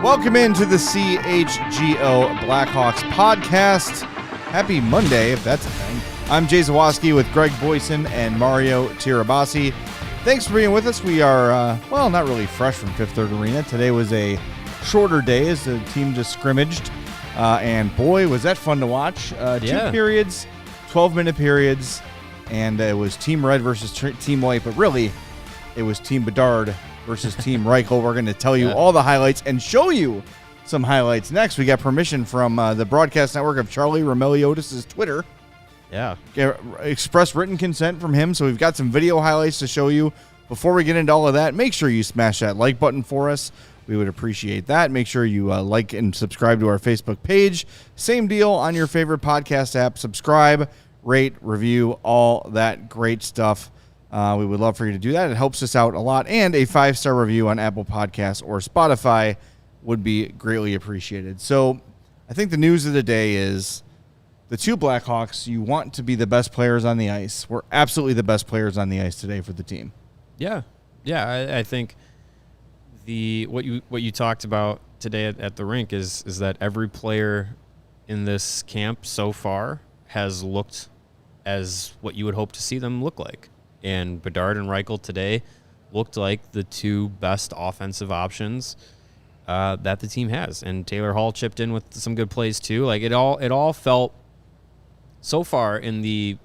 Welcome into the CHGO Blackhawks podcast. Happy Monday, if that's a thing. I'm Jay Zawoski with Greg Boyson and Mario Tirabassi. Thanks for being with us. We are, not really fresh from Fifth Third Arena. Today was a shorter day as the team just scrimmaged. And boy, was that fun to watch. 2 periods, 12-minute periods, and it was Team Red versus Team White, but really, it was Team Bedard versus Team Reichel. We're going to tell you all the highlights and show you some highlights next. We got permission from the broadcast network of Charlie Romeliotis' Twitter. Yeah. Express written consent from him, so we've got some video highlights to show you. Before we get into all of that, make sure you smash that like button for us. We would appreciate that. Make sure you like and subscribe to our Facebook page. Same deal on your favorite podcast app. Subscribe, rate, review, all that great stuff. We would love for you to do that. It helps us out a lot. And a 5-star review on Apple Podcasts or Spotify would be greatly appreciated. So I think the news of the day is the two Blackhawks, you want to be the best players on the ice. We're absolutely the best players on the ice today for the team. Yeah. I think what you talked about today at the rink is that every player in this camp so far has looked as what you would hope to see them look like. And Bedard and Reichel today looked like the two best offensive options that the team has. And Taylor Hall chipped in with some good plays too. Like it all felt so far in the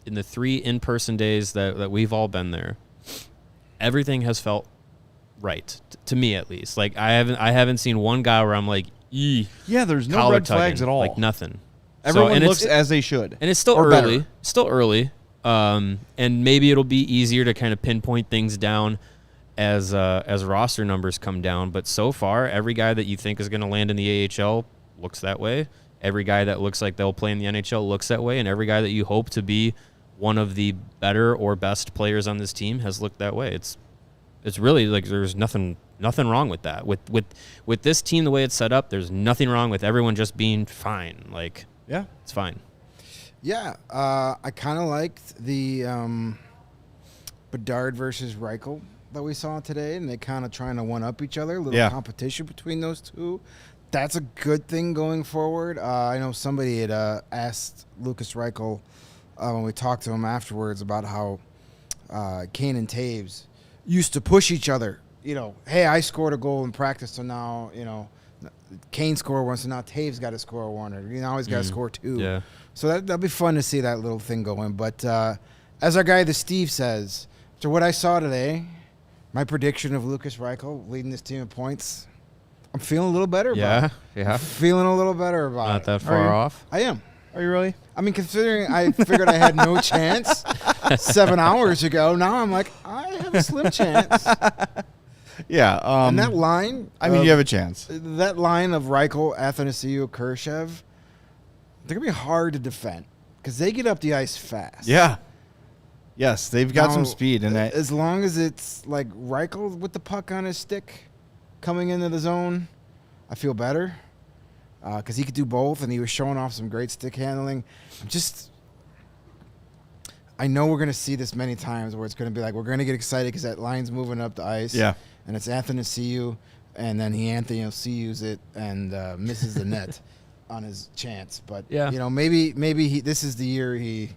3 in-person days that we've all been there. Everything has felt right to me, at least. Like I haven't seen one guy where I'm like, yeah, there's no red flags at all. Like nothing. Everyone looks as they should. And it's still early. Better. Still early. And maybe it'll be easier to kind of pinpoint things down as roster numbers come down. But so far, every guy that you think is going to land in the AHL looks that way. Every guy that looks like they'll play in the NHL looks that way. And every guy that you hope to be one of the better or best players on this team has looked that way. It's really like there's nothing wrong with that. With this team, the way it's set up, there's nothing wrong with everyone just being fine. Like, yeah, it's fine. Yeah, I kind of liked the Bedard versus Reichel that we saw today, and they kind of trying to one-up each other, a little competition between those two. That's a good thing going forward. I know somebody had asked Lukas Reichel when we talked to him afterwards about how Kane and Taves used to push each other. You know, hey, I scored a goal in practice, so now, Kane scored one, so now Taves got to score one, or now he's got to score 2. Yeah. So that'll be fun to see that little thing going. But as our guy, the Steve, says, after what I saw today, my prediction of Lukas Reichel leading this team in points, I'm feeling a little better about it. Yeah. Feeling a little better about it. Not that far off. I am. Are you really? I mean, considering I figured I had no chance 7 hours ago, now I'm like, I have a slim chance. Yeah. And that line. You have a chance. That line of Reichel, Athanasiou, Khrushchev, they're going to be hard to defend because they get up the ice fast. Yeah. Yes, they've got some speed. And as long as it's like Reichel with the puck on his stick coming into the zone, I feel better because he could do both, and he was showing off some great stick handling. I know we're going to see this many times where it's going to be like we're going to get excited because that line's moving up the ice. Yeah. And it's Athanasiou, and then Athanasiou's it and misses the net on his chance. But, maybe this is the year he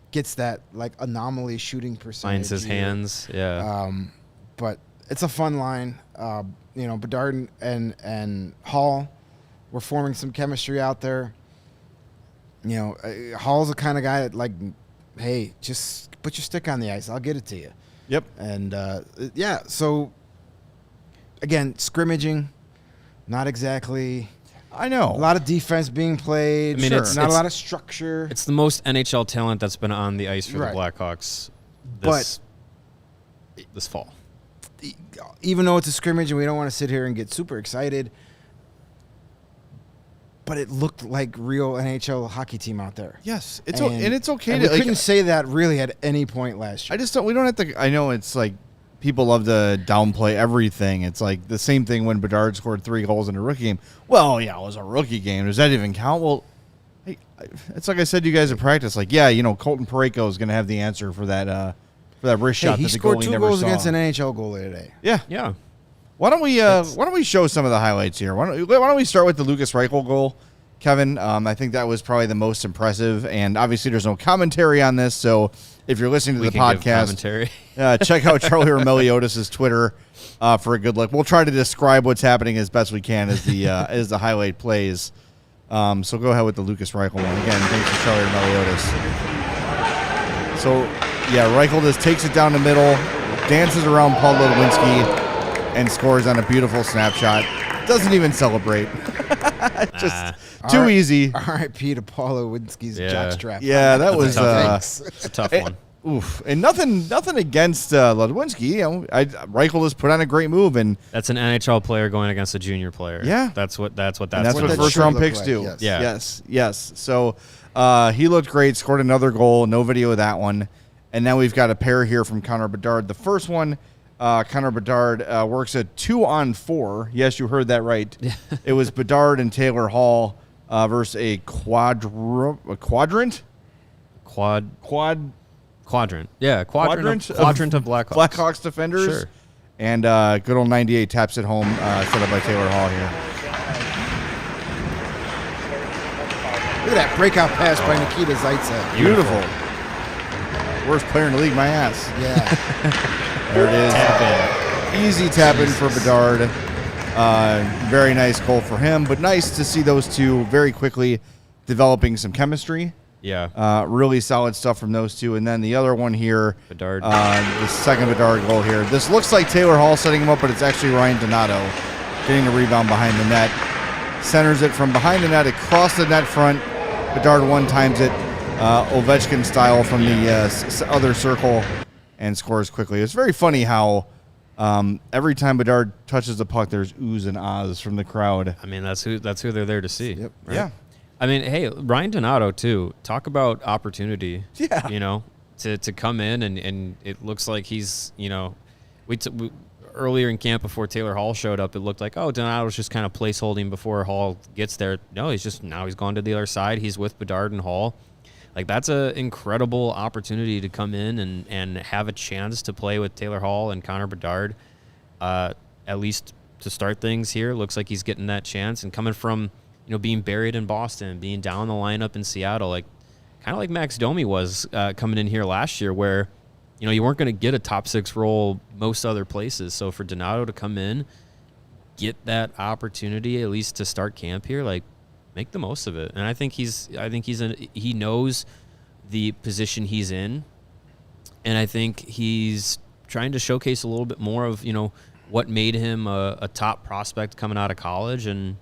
gets that, like, anomaly shooting percentage. Finds his hands, yeah. But it's a fun line. Bedard and Hall were forming some chemistry out there. Hall's the kind of guy that, like, hey, just put your stick on the ice. I'll get it to you. Yep. And, so, again, scrimmaging, not exactly I know. A lot of defense being played. I mean, Not a lot of structure. It's the most NHL talent that's been on the ice for the Blackhawks this fall. Even though it's a scrimmage and we don't want to sit here and get super excited, but it looked like real NHL hockey team out there. Yes, it's okay. And we couldn't say that really at any point last year. We don't have to. I know it's like people love to downplay everything. It's like the same thing when Bedard scored 3 goals in a rookie game. Well, yeah, it was a rookie game. Does that even count? Well, it's like I said to you guys at practice. Like, yeah, Colton Parayko is going to have the answer for that wrist shot. He that the scored goalie 2 never goals saw. against an NHL goalie today. Yeah. Why don't we show some of the highlights here? Why don't we start with the Lukas Reichel goal, Kevin? I think that was probably the most impressive, and obviously there's no commentary on this, so if you're listening to the podcast, check out Charlie Romeliotis' Twitter for a good look. We'll try to describe what's happening as best we can as the highlight plays. So go ahead with the Lukas Reichel one. Again, thanks to Charlie Romeliotis. So, yeah, Reichel just takes it down the middle, dances around Paul Ludwinski, and scores on a beautiful snapshot. Doesn't even celebrate. Just too easy. R.I.P. to Paul Ludwinski's jockstrap. Yeah, that was it's a tough one. Oof, and nothing against Ludwinski. Reichel just put on a great move, and that's an NHL player going against a junior player. Yeah, that's what first round picks do. Yes. Yes. So he looked great. Scored another goal. No video of that one. And now we've got a pair here from Connor Bedard. The first one, Connor Bedard works a 2-on-4. Yes, you heard that right. It was Bedard and Taylor Hall versus a quadrant. Yeah, quadrant of Blackhawks. Blackhawks defenders. Sure. And good old 98 taps it home, set up by Taylor Hall here. Look at that breakout pass by Nikita Zaitsev. Beautiful. Worst player in the league, my ass. Yeah. There it is. Tap in. Easy tap in for Bedard. Very nice goal for him, but nice to see those two very quickly developing some chemistry. Yeah. Really solid stuff from those two. And then the other one here, Bedard. the second Bedard goal here. This looks like Taylor Hall setting him up, but it's actually Ryan Donato getting the rebound behind the net. Centers it from behind the net across the net front. Bedard one-times it, Ovechkin style from the other circle, and scores quickly. It's very funny how every time Bedard touches the puck, there's oohs and ahs from the crowd. I mean, that's who they're there to see. Yep. Right? Yeah. I mean, hey, Ryan Donato too. Talk about opportunity. Yeah. To come in and it looks like he's, we earlier in camp before Taylor Hall showed up, it looked like, Donato's just kind of placeholding before Hall gets there. No, he's gone to the other side. He's with Bedard and Hall. Like, that's an incredible opportunity to come in and have a chance to play with Taylor Hall and Connor Bedard. At least to start things here, looks like he's getting that chance, and coming from being buried in Boston, being down the lineup in Seattle, like kind of like Max Domi was coming in here last year, where you weren't going to get a top 6 role most other places. So for Donato to come in, get that opportunity at least to start camp here, like, make the most of it. And I think he knows the position he's in, and I think he's trying to showcase a little bit more of what made him a top prospect coming out of college. And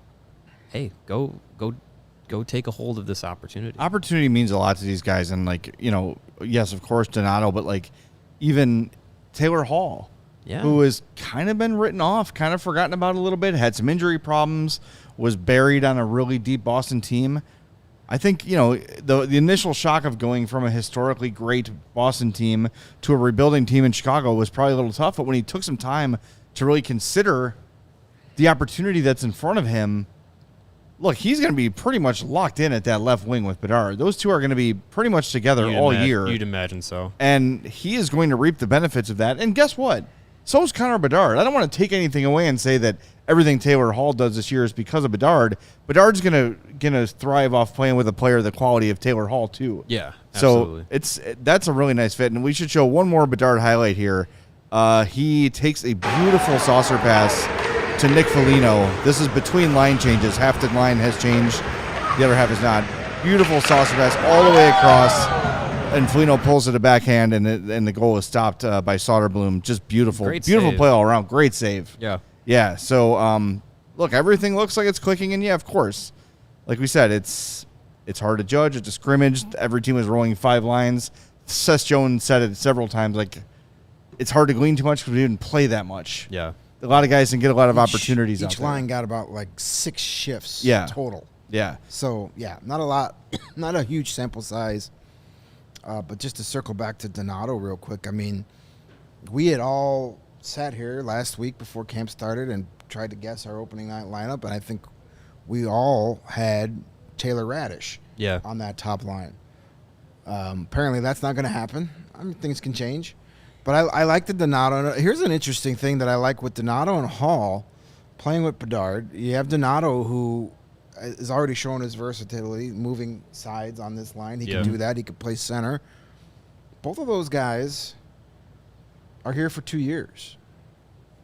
hey, go take a hold of this opportunity. Opportunity means a lot to these guys, and yes, of course Donato, but even Taylor Hall, who has kind of been written off, kind of forgotten about a little bit, had some injury problems, was buried on a really deep Boston team. I think, the initial shock of going from a historically great Boston team to a rebuilding team in Chicago was probably a little tough, but when he took some time to really consider the opportunity that's in front of him, look, he's going to be pretty much locked in at that left wing with Bedard. Those two are going to be pretty much together all year. You'd imagine so. And he is going to reap the benefits of that. And guess what? So is Connor Bedard. I don't want to take anything away and say that everything Taylor Hall does this year is because of Bedard. Bedard's gonna thrive off playing with a player of the quality of Taylor Hall too. Yeah, absolutely. So that's a really nice fit. And we should show one more Bedard highlight here. He takes a beautiful saucer pass to Nick Foligno. This is between line changes. Half the line has changed, the other half is not. Beautiful saucer pass all the way across, and Foligno pulls it a backhand, and the goal is stopped by Soderblom. Just beautiful, Great beautiful save. play all around. Great save. Yeah. Yeah. So look, everything looks like it's clicking, and yeah, of course, like we said, it's hard to judge. It's a scrimmage. Every team is rolling 5 lines. Seth Jones said it several times, like, it's hard to glean too much because we didn't play that much. Yeah. A lot of guys didn't get a lot of opportunities out Each there. line got about, like, 6 shifts total. Yeah. So, yeah, not a lot, not a huge sample size. But just to circle back to Donato real quick, I mean, we had all sat here last week before camp started and tried to guess our opening night lineup, and I think we all had Taylor Radish on that top line. Apparently that's not going to happen. I mean, things can change. But I like the Donato. Here's an interesting thing that I like with Donato and Hall playing with Bedard. You have Donato, who is already showing his versatility, moving sides on this line. He can do that. He can play center. Both of those guys are here for 2 years.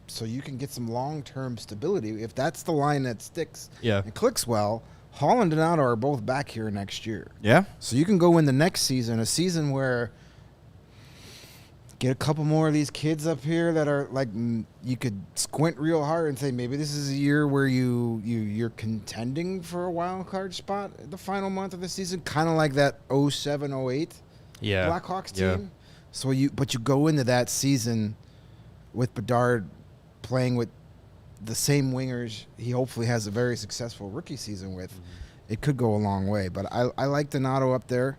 So you can get some long-term stability. If that's the line that sticks and clicks well, Hall and Donato are both back here next year. Yeah. So you can go in the next season, a season where get a couple more of these kids up here that are like, you could squint real hard and say maybe this is a year where you're contending for a wild card spot at the final month of the season, kind of like that 07-08 Blackhawks team. So you go into that season with Bedard playing with the same wingers he hopefully has a very successful rookie season with. It could go a long way. But I like Donato up there.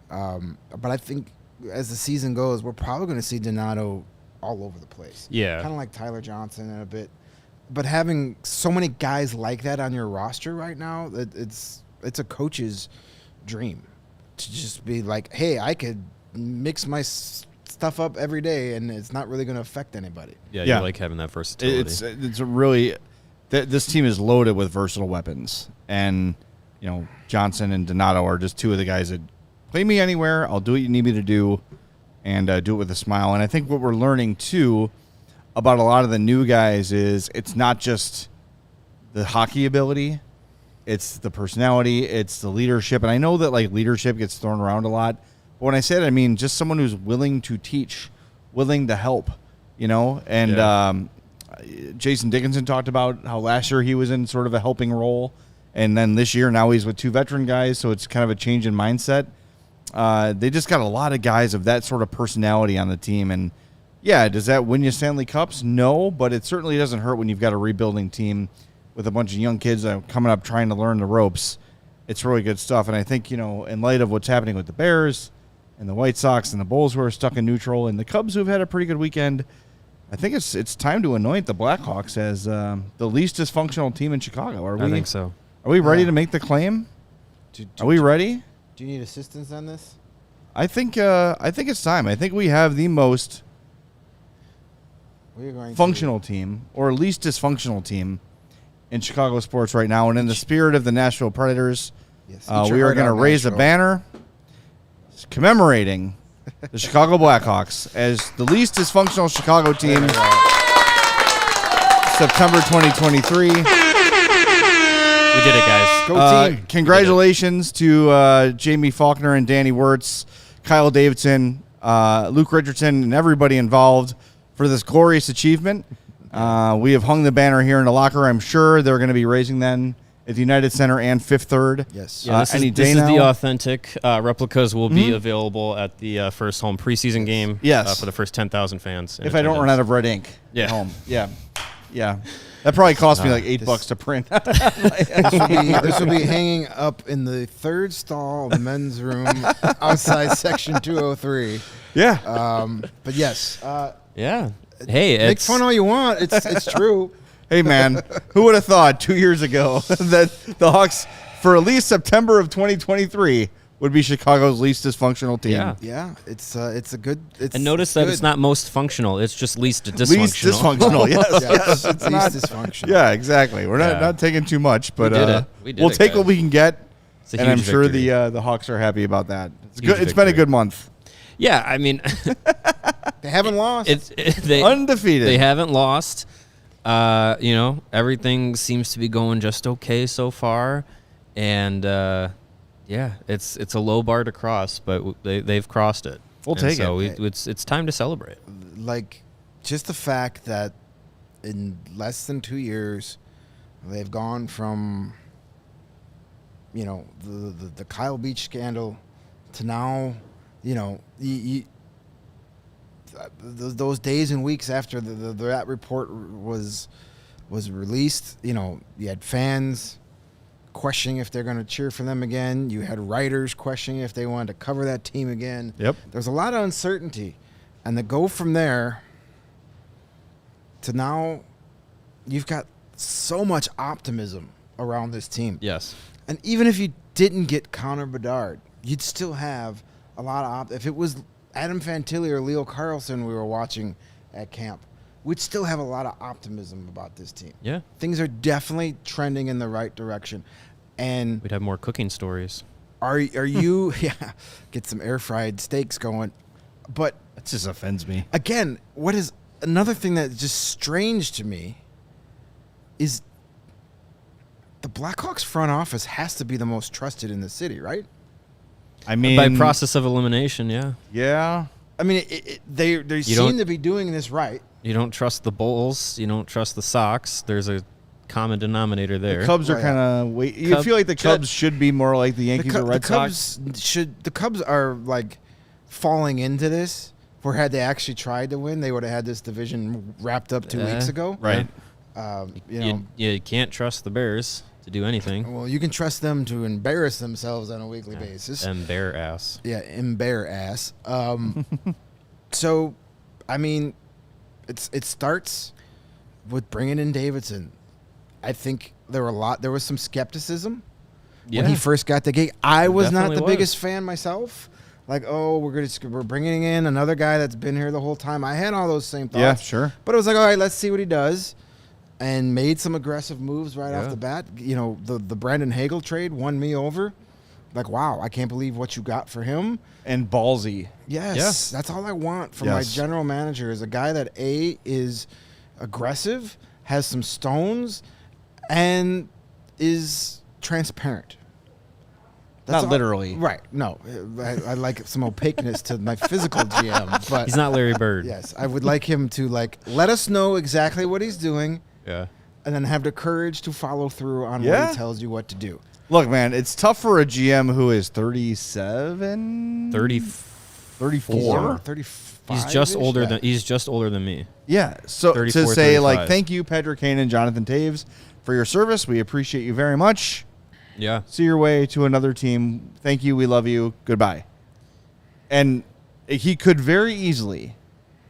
But I think as the season goes, we're probably going to see Donato all over the place. Yeah. Kind of like Tyler Johnson in a bit. But having so many guys like that on your roster right now, it's a coach's dream to just be like, hey, I could mix my stuff up every day and it's not really going to affect anybody. Yeah, you like having that versatility. It's a really this team is loaded with versatile weapons, and Johnson and Donato are just 2 of the guys that play me anywhere. I'll do what you need me to do, and do it with a smile. And I think what we're learning too about a lot of the new guys is it's not just the hockey ability, it's the personality, it's the leadership. And I know that like leadership gets thrown around a lot. When I say that, I mean just someone who's willing to teach, willing to help, And Jason Dickinson talked about how last year he was in sort of a helping role, and then this year now he's with 2 veteran guys, so it's kind of a change in mindset. They just got a lot of guys of that sort of personality on the team, and does that win you Stanley Cups? No, but it certainly doesn't hurt when you've got a rebuilding team with a bunch of young kids coming up trying to learn the ropes. It's really good stuff, and I think in light of what's happening with the Bears and the White Sox and the Bulls who are stuck in neutral and the Cubs who've had a pretty good weekend, I think it's time to anoint the Blackhawks as the least dysfunctional team in Chicago. I think so. Are we ready to make the claim? Are we ready? Do you need assistance on this? I think it's time. I think we have the most functional team, or least dysfunctional team, in Chicago sports right now. And in the spirit of the Nashville Predators, we are going to raise a banner commemorating the Chicago Blackhawks as the least dysfunctional Chicago team. September 2023. We did it, guys. Go team. Congratulations to Jamie Faulkner and Danny Wirtz, Kyle Davidson, Luke Richardson, and everybody involved for this glorious achievement. We have hung the banner here in the locker. I'm sure they're going to be raising them at the United Center and Fifth Third. Yes. This is the authentic. Replicas will be available at the first home preseason game. Yes. For the first 10,000 fans. If I don't run out of red ink at home. Yeah. That probably cost me like $8 to print. This will be hanging up in the 3rd stall of the men's room outside section 203. Yeah. But yes. Yeah. Hey, make fun all you want. It's true. Hey, man, who would have thought 2 years ago that the Hawks, for at least September of 2023, would be Chicago's least dysfunctional team? Yeah. It's a good. And notice that it's not most functional; it's just least dysfunctional. Least dysfunctional. Yes. It's least dysfunctional. Yeah, exactly. We're not taking too much, but we'll take what we can get, and I'm sure victory. the Hawks are happy about that. It's good. It's been a good month. Yeah, I mean, they haven't lost. They undefeated. They haven't lost. Everything seems to be going just okay so far, and it's a low bar to cross, but they've crossed it. We'll take it. So it's time to celebrate. Like, just the fact that in less than 2 years, They've gone from, the Kyle Beach scandal to now, those days and weeks after that report was released, you had fans questioning if they're going to cheer for them again. You had writers questioning if they wanted to cover that team again. Yep. There's a lot of uncertainty. And to go from there to now, you've got so much optimism around this team. Yes. And even if you didn't get Connor Bedard, you'd still have a lot of if it was Adam Fantilli or Leo Carlson we were watching at camp, we'd still have a lot of optimism about this team. Yeah. Things are definitely trending in the right direction. And we'd have more cooking stories. Are you get some air fried steaks going. But that just offends me. Again, what is another thing that's just strange to me is the Blackhawks front office has to be the most trusted in the city, right? I mean, by process of elimination, yeah. Yeah. I mean, they seem to be doing this right. You don't trust the Bulls. You don't trust the Sox. There's a common denominator there. The Cubs are kind of you feel like the Cubs should be more like the Yankees or Red Sox. The Cubs are like falling into this. Where had they actually tried to win, they would have had this division wrapped up 2 weeks ago. Right. You can't trust the Bears to do anything. Well, you can trust them to embarrass themselves on a weekly basis. Embarrass. Yeah, embarrass. So, I mean, it starts with bringing in Davidson. I think there was some skepticism when he first got the gig. I was not the biggest fan myself. Like, we're bringing in another guy that's been here the whole time. I had all those same thoughts. Yeah, sure. But it was like, all right, let's see what he does. And made some aggressive moves right off the bat. The Brandon Hagel trade won me over. Like, wow, I can't believe what you got for him. And ballsy. Yes, that's all I want from my general manager is a guy that, A, is aggressive, has some stones, and is transparent. Not literally. Right. No. I like some opaqueness to my physical GM. But he's not Larry Bird. Yes. I would like him to, let us know exactly what he's doing. Yeah. And then have the courage to follow through on what he tells you what to do. Look, man, it's tough for a GM who is 37? 34? 35. He's just older than me. Yeah. So 34, to say, 35. thank you, Patrick Kane and Jonathan Taves, for your service. We appreciate you very much. Yeah. See your way to another team. Thank you. We love you. Goodbye. And he could very easily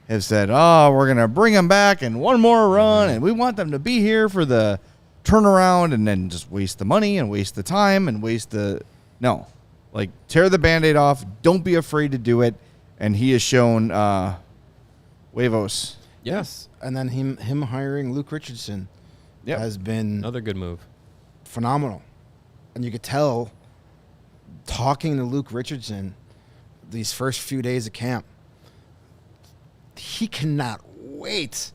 have said, we're going to bring him back and one more run, and we want them to be here for the turnaround, and then just waste the money and waste the time and no. Tear the Band-Aid off. Don't be afraid to do it. And he has shown huevos. Yes. And then him hiring Luke Richardson has been another good move. Phenomenal. And you could tell, talking to Luke Richardson these first few days of camp, he cannot wait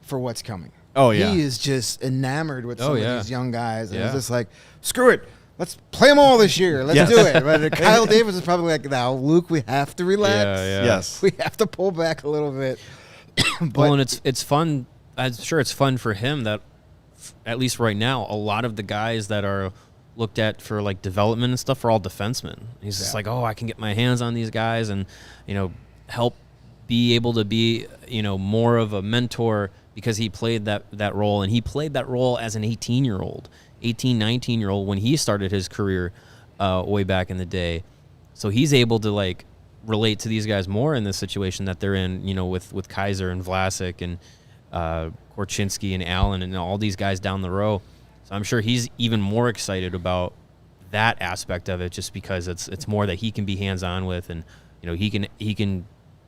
for what's coming. Oh, yeah. He is just enamored with some of these young guys. And it's just like, screw it. Let's play them all this year. Let's do it. But Kyle Davis is probably like, now, Luke, we have to relax. Yeah. Yes. We have to pull back a little bit. And it's fun. I'm sure it's fun for him that, at least right now, a lot of the guys that are looked at for development and stuff are all defensemen. He's just like, I can get my hands on these guys and, help be able to be, more of a mentor because he played that role. And he played that role as an 18-year-old, 19-year-old when he started his career way back in the day. So he's able to relate to these guys more in this situation that they're in, with Kaiser and Vlasic and Korchinski and Allen and all these guys down the row. So I'm sure he's even more excited about that aspect of it, just because it's more that he can be hands-on with, and he can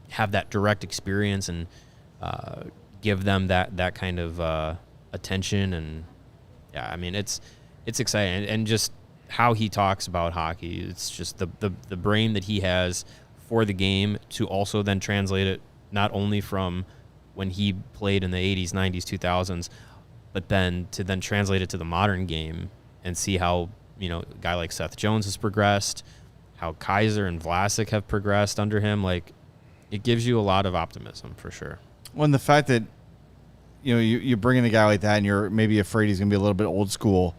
have that direct experience and give them that kind of attention. And I mean it's exciting, and just how he talks about hockey. It's just the brain that he has for the game to also then translate it not only from when he played in the 80s, 90s, 2000s. But then to translate it to the modern game and see how, a guy like Seth Jones has progressed, how Kaiser and Vlasic have progressed under him, it gives you a lot of optimism for sure. Well, and the fact that, you bring in a guy like that, and you're maybe afraid he's going to be a little bit old school,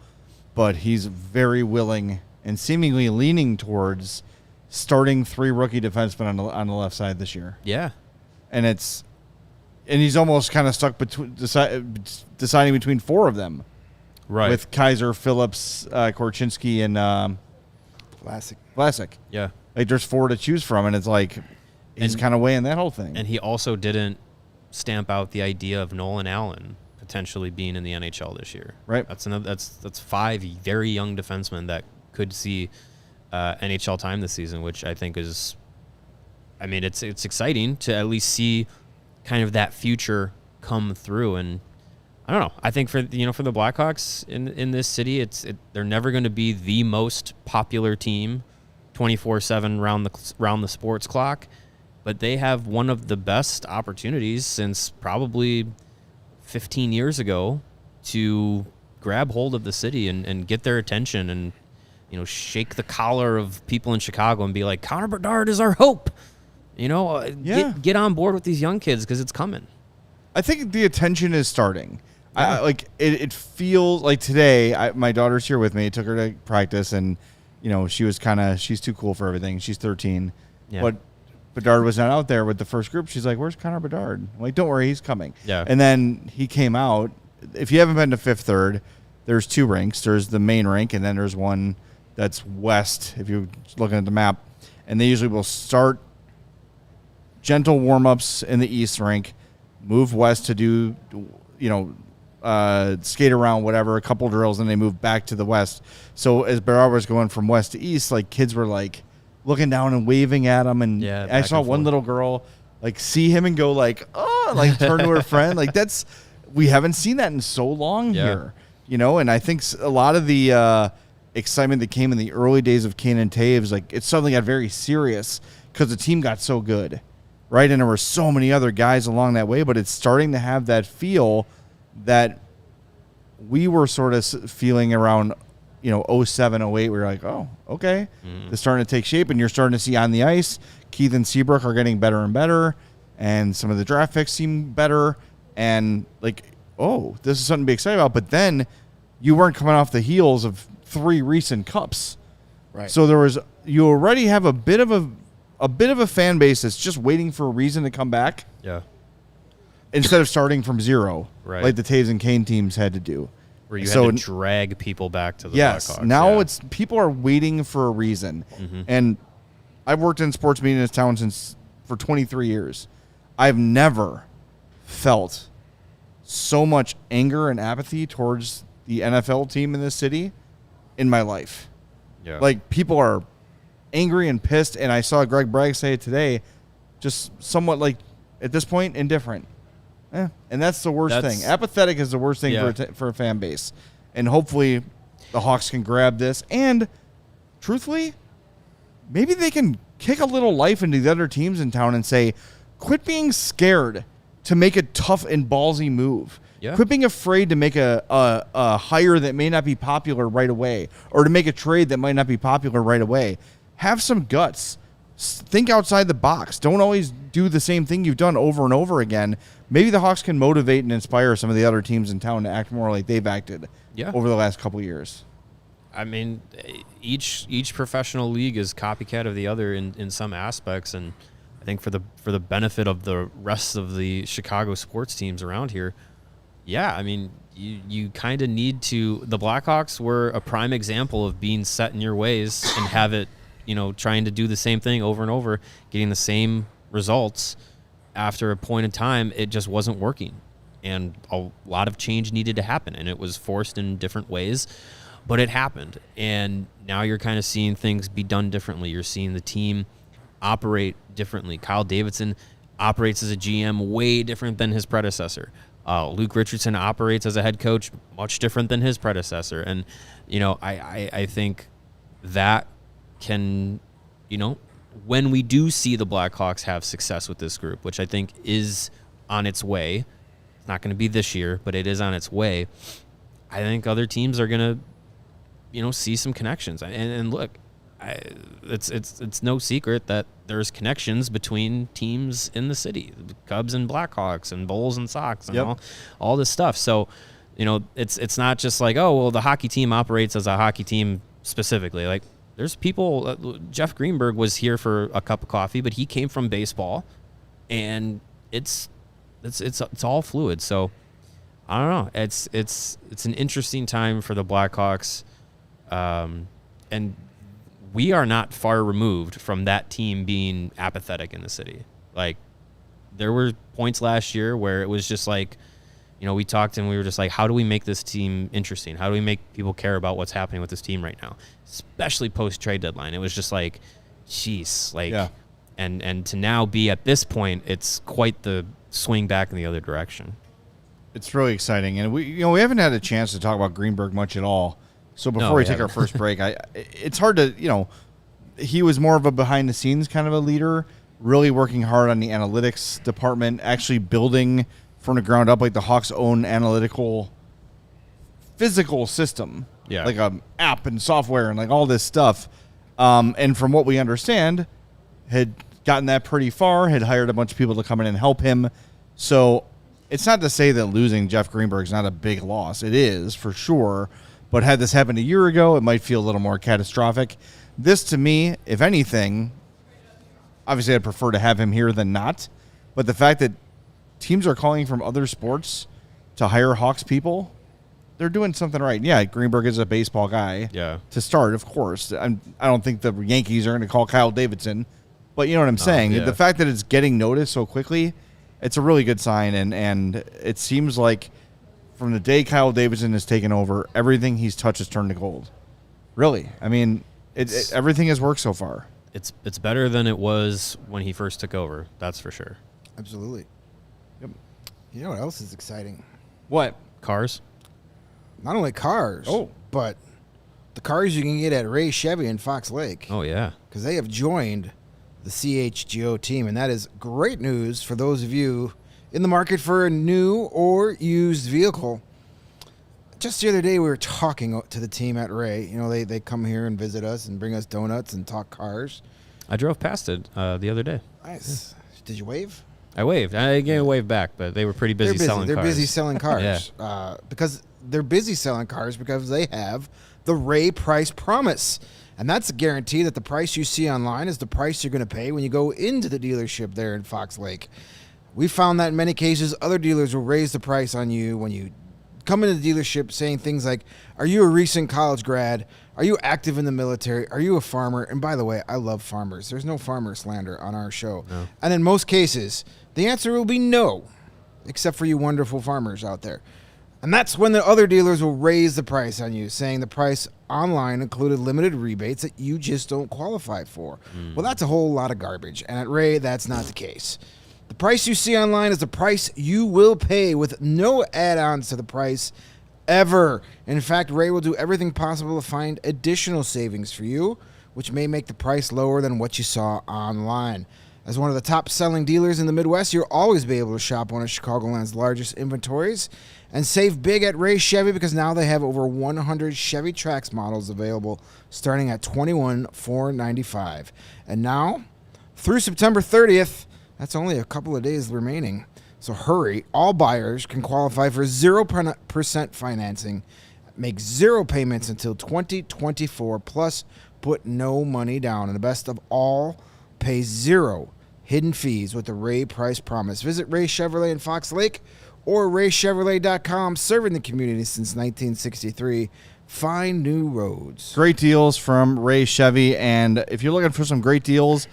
but he's very willing and seemingly leaning towards starting 3 rookie defensemen on the left side this year. Yeah, and he's almost kind of stuck between deciding between 4 of them, right? With Kaiser, Phillips, Korchinski, and Vlasic. Yeah, like there's 4 to choose from, and it's like he's kind of weighing that whole thing. And he also didn't stamp out the idea of Nolan Allen potentially being in the NHL this year. Right. That's 5 very young defensemen that could see NHL time this season, which I think is, I mean, it's exciting to at least see kind of that future come through. And I don't know. I think for the Blackhawks in this city, they're never going to be the most popular team 24/7 round the sports clock, but they have one of the best opportunities since probably 15 years ago to grab hold of the city and get their attention and, shake the collar of people in Chicago and be like, Connor Bedard is our hope. Get on board with these young kids because it's coming. I think the attention is starting. Yeah. It feels like today, my daughter's here with me. I took her to practice, and, she's too cool for everything. She's 13. Yeah. But Bedard was not out there with the first group. She's like, where's Connor Bedard? I'm like, don't worry, he's coming. Yeah. And then he came out. If you haven't been to Fifth Third, there's 2 rinks. There's the main rink, and then there's one that's west, if you're looking at the map. And they usually will start gentle warm-ups in the east rink, move west to do, skate around, whatever, a couple drills, and they move back to the west. So as Bedard was going from west to east, like, kids were, like, looking down and waving at him. And I saw one little girl, like, see him and go, like, oh, like, turn to her friend. Like, we haven't seen that in so long here, and I think a lot of the excitement that came in the early days of Kane and Taves, like, it suddenly got very serious because the team got so good, right? And there were so many other guys along that way, but it's starting to have that feel that we were sort of feeling around, 07, 08. We were like, oh, okay. It's starting to take shape, and you're starting to see on the ice, Keith and Seabrook are getting better and better, and some of the draft picks seem better, and like, oh, this is something to be excited about. But then you weren't coming off the heels of 3 recent cups. Right. So you already have a bit of a fan base that's just waiting for a reason to come back. Yeah. Instead of starting from 0, right, like the Taves and Kane teams had to do. Where you had to drag people back to the Blackhawks. Now it's people are waiting for a reason. Mm-hmm. And I've worked in sports media in this town for 23 years. I've never felt so much anger and apathy towards the NFL team in this city in my life. Yeah. Like, people are angry and pissed, and I saw Greg Bragg say it today, just somewhat, like, at this point, indifferent. And that's the worst thing. Apathetic is the worst thing for a fan base. And hopefully the Hawks can grab this. And truthfully, maybe they can kick a little life into the other teams in town and say, quit being scared to make a tough and ballsy move. Yeah. Quit being afraid to make a hire that may not be popular right away, or to make a trade that might not be popular right away. Have some guts. Think outside the box. Don't always do the same thing you've done over and over again. Maybe the Hawks can motivate and inspire some of the other teams in town to act more like they've acted over the last couple of years. I mean, each professional league is copycat of the other in some aspects, and I think for the benefit of the rest of the Chicago sports teams around here, I mean, you kind of need to. The Blackhawks were a prime example of being set in your ways and have it, trying to do the same thing over and over, getting the same results. After a point in time, it just wasn't working, and a lot of change needed to happen, and it was forced in different ways, but it happened. And now you're kind of seeing things be done differently. You're seeing the team operate differently. Kyle Davidson operates as a GM way different than his predecessor. Luke Richardson operates as a head coach much different than his predecessor. And, I think that can, when we do see the Blackhawks have success with this group, which I think is on its way, it's not going to be this year, but it is on its way, I think other teams are going to, see some connections. And look, it's no secret that there's connections between teams in the city, the Cubs and Blackhawks and Bulls and Sox and all this stuff. So, it's not just like, oh, well, the hockey team operates as a hockey team specifically. Like, there's people. Jeff Greenberg was here for a cup of coffee, but he came from baseball, and it's all fluid. So I don't know. It's an interesting time for the Blackhawks, and we are not far removed from that team being apathetic in the city. Like, there were points last year where it was just like, we talked and we were just like, how do we make this team interesting? How do we make people care about what's happening with this team right now? Especially post-trade deadline. It was just like, jeez. Like, and to now be at this point, it's quite the swing back in the other direction. It's really exciting. And we haven't had a chance to talk about Greenberg much at all. So before we take our first break, it's hard to, he was more of a behind-the-scenes kind of a leader, really working hard on the analytics department, actually building from the ground up, like the Hawks' own analytical, physical system, like an app and software and like all this stuff. And from what we understand, had gotten that pretty far, had hired a bunch of people to come in and help him. So it's not to say that losing Jeff Greenberg is not a big loss. It is, for sure. But had this happened a year ago, it might feel a little more catastrophic. This, to me, if anything, obviously I'd prefer to have him here than not. But the fact that teams are calling from other sports to hire Hawks people, they're doing something right. Yeah, Greenberg is a baseball guy to start, of course. I don't think the Yankees are going to call Kyle Davidson. But you know what I'm saying? The fact that it's getting noticed so quickly, it's a really good sign. And it seems like from the day Kyle Davidson has taken over, everything he's touched has turned to gold. Really. I mean, everything has worked so far. It's better than it was when he first took over. That's for sure. Absolutely. Yep. You know what else is exciting? What? Cars? Not only cars, but the cars you can get at Ray Chevy in Fox Lake. Oh, yeah. Because they have joined the CHGO team, and that is great news for those of you in the market for a new or used vehicle. Just the other day, we were talking to the team at Ray. They come here and visit us and bring us donuts and talk cars. I drove past it the other day. Nice. Yeah. Did you wave? I waved. I gave a wave back, but they were pretty busy selling cars. They're busy selling cars. Because they're busy selling cars because they have the Ray Price Promise. And that's a guarantee that the price you see online is the price you're going to pay when you go into the dealership there in Fox Lake. We found that in many cases, other dealers will raise the price on you when you come into the dealership saying things like, are you a recent college grad? Are you active in the military? Are you a farmer? And by the way, I love farmers. There's no farmer slander on our show. No. And in most cases, the answer will be no, except for you wonderful farmers out there. And that's when the other dealers will raise the price on you, saying the price online included limited rebates that you just don't qualify for. Well, that's a whole lot of garbage. And at Ray, that's not the case. The price you see online is the price you will pay with no add-ons to the price ever. In fact, Ray will do everything possible to find additional savings for you, which may make the price lower than what you saw online. As one of the top-selling dealers in the Midwest, you'll always be able to shop one of Chicagoland's largest inventories and save big at Ray Chevy because now they have over 100 Chevy Trax models available starting at $21,495. And now, through September 30th, that's only a couple of days remaining. So hurry. All buyers can qualify for 0% financing, make 0 payments until 2024, plus put no money down. And the best of all, pay 0 hidden fees with the Ray Price Promise. Visit Ray Chevrolet in Fox Lake or raychevrolet.com, serving the community since 1963. Find new roads. Great deals from Ray Chevy. And if you're looking for some great deals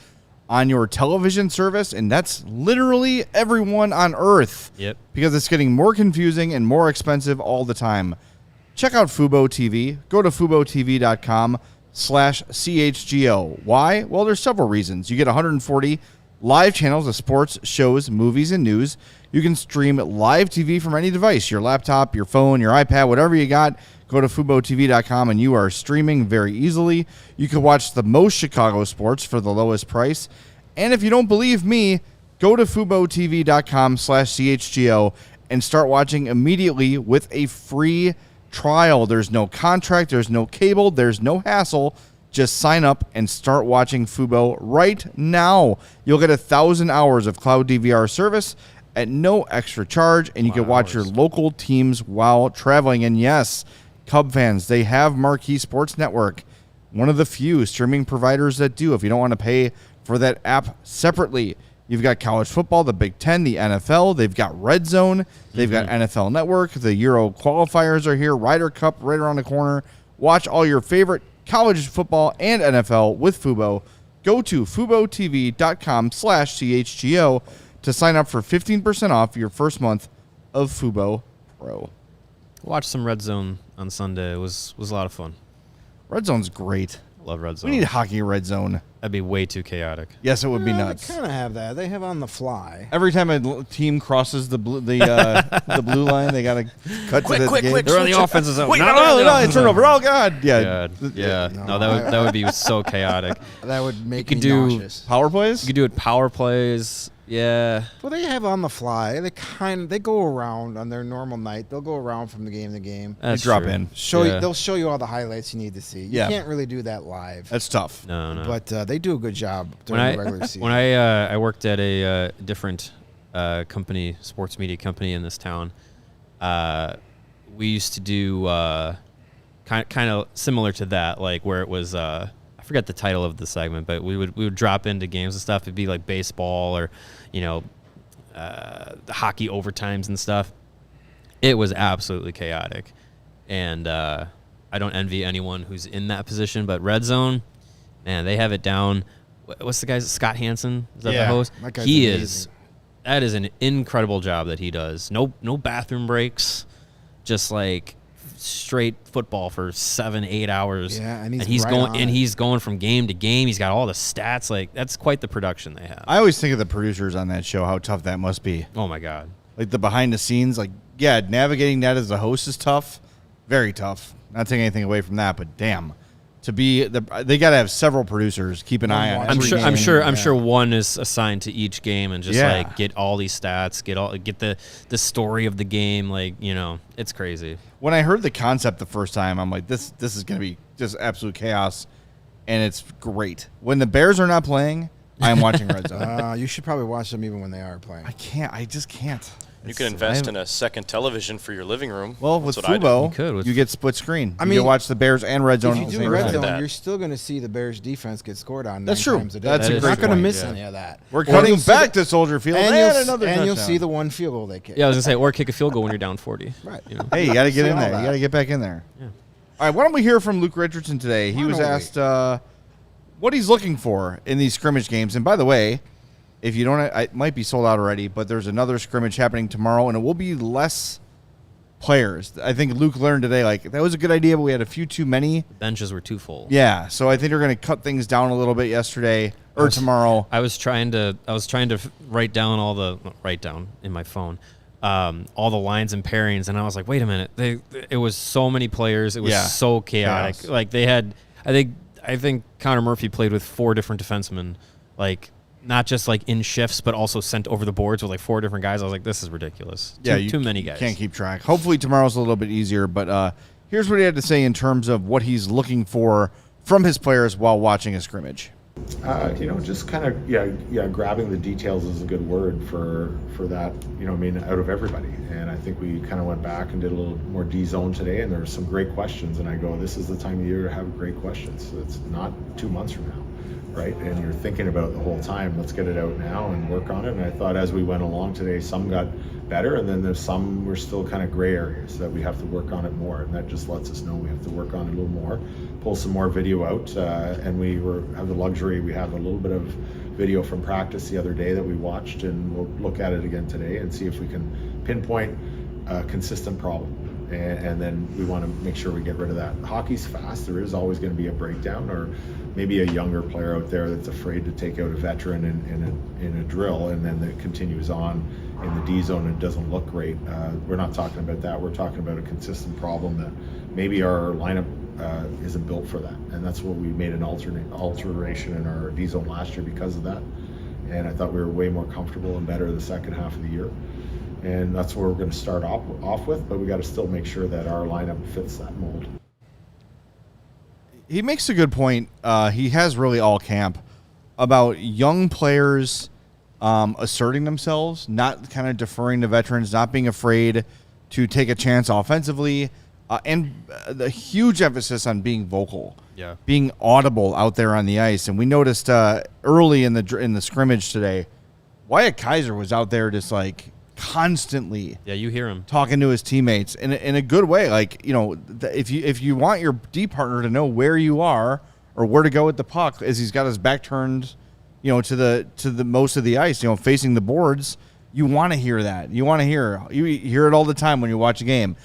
on your television service, and that's literally everyone on earth. Yep. Because it's getting more confusing and more expensive all the time. Check out Fubo TV. Go to FuboTV.com/CHGO. Why? Well, there's several reasons. You get 140 live channels of sports, shows, movies, and news. You can stream live TV from any device, your laptop, your phone, your iPad, whatever you got. Go to FuboTV.com and you are streaming very easily. You can watch the most Chicago sports for the lowest price. And if you don't believe me, go to FuboTV.com/CHGO and start watching immediately with a free trial. There's no contract. There's no cable. There's no hassle. Just sign up and start watching Fubo right now. You'll get 1,000 hours of cloud DVR service at no extra charge, and you can watch your local teams while traveling. And yes, Cub fans, they have Marquee Sports Network, one of the few streaming providers that do. If you don't want to pay for that app separately, you've got college football, the Big Ten, the NFL. They've got Red Zone. They've got NFL Network. The Euro qualifiers are here. Ryder Cup right around the corner. Watch all your favorite college football and NFL with Fubo. Go to FuboTV.com/CHGO to sign up for 15% off your first month of Fubo Pro. Watch some Red Zone on Sunday. It was a lot of fun. Red Zone's great. Love Red Zone. We need hockey Red Zone. That'd be way too chaotic. Yes, it would be nuts. They kind of have that. They have on the fly. Every time a team crosses the blue line, they gotta cut to the game. They're on the offensive zone. Wait, no, turnover. Oh God, yeah. No, that would be so chaotic. That would make You me could do nauseous. Power plays. You could do it power plays. Yeah. Well, they have on the fly. They go around on their normal night. They'll go around from the game to game. That's drop true. in. They'll show you all the highlights you need to see. You can't really do that live. That's tough. No. But they do a good job during the regular season. When I worked at a different company, sports media company in this town, we used to do kind of similar to that, like where it was I forget the title of the segment, but we would drop into games and stuff. It'd be like baseball or hockey overtimes and stuff. It was absolutely chaotic, and I don't envy anyone who's in that position. But Red Zone, man, they have it down. What's the guy's Scott Hansen? Is that the host? That guy's He amazing. is. That is an incredible job that he does. No bathroom breaks, just like straight football for 7-8 hours. Yeah, and he's going from game to game. He's got all the stats. Like, that's quite the production they have. I always think of the producers on that show, how tough that must be. Oh my God. Like the behind the scenes, navigating that as a host is tough, very tough. Not taking anything away from that, but damn, they got to have several producers keep an eye on. I'm sure one is assigned to each game and just get all these stats, get the story of the game. Like, it's crazy. When I heard the concept the first time, I'm like, this is going to be just absolute chaos, and it's great. When the Bears are not playing, I'm watching Red Zone. You should probably watch them even when they are playing. I can't. I just can't. You can invest in a second television for your living room. Well, That's with what I do. Fubo, you get split screen. You can watch the Bears and Red Zone. If you do Red Zone, you're still going to see the Bears defense get scored on. That's true. Times a day. That's a You're great not going to point. miss any of that. We're cutting back to Soldier Field, and you'll see the one field goal they kick. Yeah, I was going to say, or kick a field goal when you're down 40. Right. Hey, you got to get in there. You got to get back in there. Yeah. All right, why don't we hear from Luke Richardson today? He was asked what he's looking for in these scrimmage games. And by the way, if you don't, it might be sold out already, but there's another scrimmage happening tomorrow, and it will be less players. I think Luke learned today, that was a good idea, but we had a few too many. The benches were too full. Yeah, so I think they're going to cut things down a little bit tomorrow. I was trying to write down in my phone all the lines and pairings, and I was like, wait a minute, it was so many players. It was so chaotic. Chaos. Like, they had, I think Connor Murphy played with 4 different defensemen, not just in shifts, but also sent over the boards with 4 different guys. I was like, this is ridiculous. Too many guys. Can't keep track. Hopefully tomorrow's a little bit easier, but here's what he had to say in terms of what he's looking for from his players while watching a scrimmage. Just kind of, grabbing the details is a good word for that, out of everybody. And I think we kind of went back and did a little more D-zone today, and there were some great questions. And I go, this is the time of year to have great questions. It's not 2 months from now. Right, and you're thinking about it the whole time. Let's get it out now and work on it. And I thought as we went along today, some got better, and then there's some were still kind of gray areas that we have to work on it more. And that just lets us know we have to work on it a little more, pull some more video out. And we have the luxury. We have a little bit of video from practice the other day that we watched, and we'll look at it again today and see if we can pinpoint a consistent problem. And then we want to make sure we get rid of that. Hockey's fast. There is always going to be a breakdown, or maybe a younger player out there that's afraid to take out a veteran in a drill, and then it continues on in the D zone and it doesn't look great. We're not talking about that. We're talking about a consistent problem that maybe our lineup isn't built for that. And that's what we made an alteration in our D zone last year because of that. And I thought we were way more comfortable and better the second half of the year. And that's where we're going to start off with, but we got to still make sure that our lineup fits that mold. he makes a good point. He has really all camp about young players asserting themselves, not kind of deferring to veterans, not being afraid to take a chance offensively, and the huge emphasis on being vocal, being audible out there on the ice. And we noticed early in the scrimmage today, Wyatt Kaiser was out there just like constantly. Yeah, you hear him talking to his teammates in a good way. Like, you know, if you want your D partner to know where you are or where to go with the puck, as he's got his back turned, you know, to the most of the ice, you know, facing the boards, you want to hear that. You hear it all the time when you watch a game.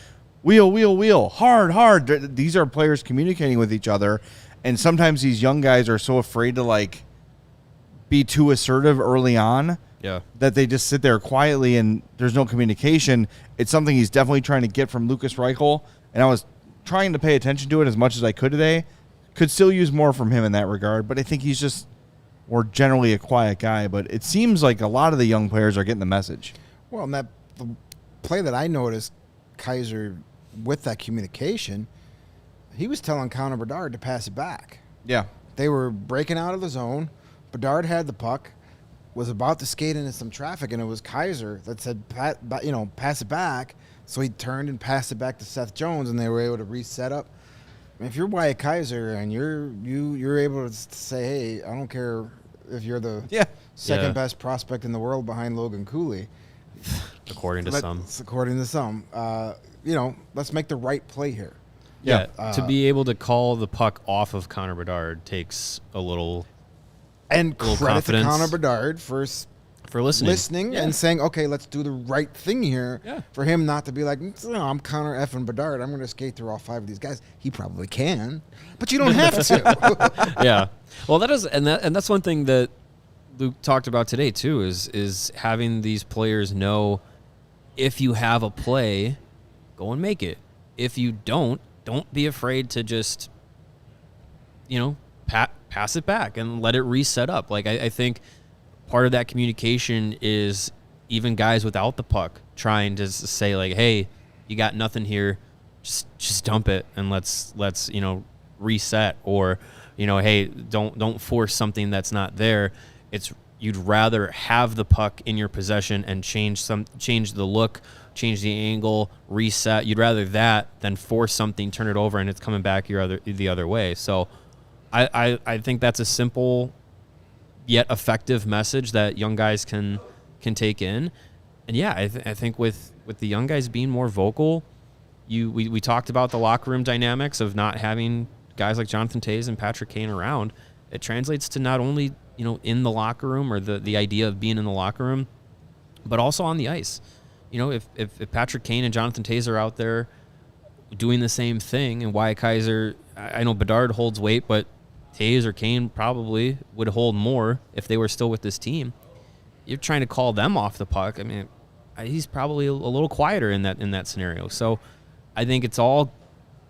Wheel, wheel, wheel, hard, hard. These are players communicating with each other, and sometimes these young guys are so afraid to like be too assertive early on. Yeah. That they just sit there quietly and there's no communication. It's something he's definitely trying to get from Lukas Reichel, and I was trying to pay attention to it as much as I could today. Could still use more from him in that regard, but I think he's just more generally a quiet guy. But it seems like a lot of the young players are getting the message. Well, and the play that I noticed, Kaiser, with that communication, he was telling Connor Bedard to pass it back. Yeah. They were breaking out of the zone. Bedard had the puck, was about to skate into some traffic, and it was Kaiser that said, pass it back. So he turned and passed it back to Seth Jones, and they were able to reset up. I mean, if you're Wyatt Kaiser and you're able to say, hey, I don't care if you're the second best prospect in the world behind Logan Cooley. According to some. Let's make the right play here. Yeah. To be able to call the puck off of Connor Bedard takes a little credit confidence. to Connor Bedard for listening and saying, okay, let's do the right thing here. Yeah. For him not to be like, I'm Connor effing Bedard, I'm going to skate through all 5 of these guys. He probably can, but you don't have to. Yeah. Well, that's one thing that Luke talked about today too, is having these players know, if you have a play, go and make it. If you don't be afraid to just, pass it back and let it reset up. Like, I think part of that communication is even guys without the puck trying to say, like, hey, you got nothing here, just dump it and let's reset, or hey, don't force something that's not there. You'd rather have the puck in your possession and change the look, change the angle, reset. You'd rather that than force something, turn it over, and it's coming back the other way. So I think that's a simple yet effective message that young guys can take in. And yeah, I think with the young guys being more vocal, we talked about the locker room dynamics of not having guys like Jonathan Toews and Patrick Kane around. It translates to not only in the locker room, or the idea of being in the locker room, but also on the ice. If Patrick Kane and Jonathan Toews are out there doing the same thing, and Wyatt Kaiser, I know Bedard holds weight, but Toews or Kane probably would hold more if they were still with this team. You're trying to call them off the puck. I mean, he's probably a little quieter in that scenario. So I think it's all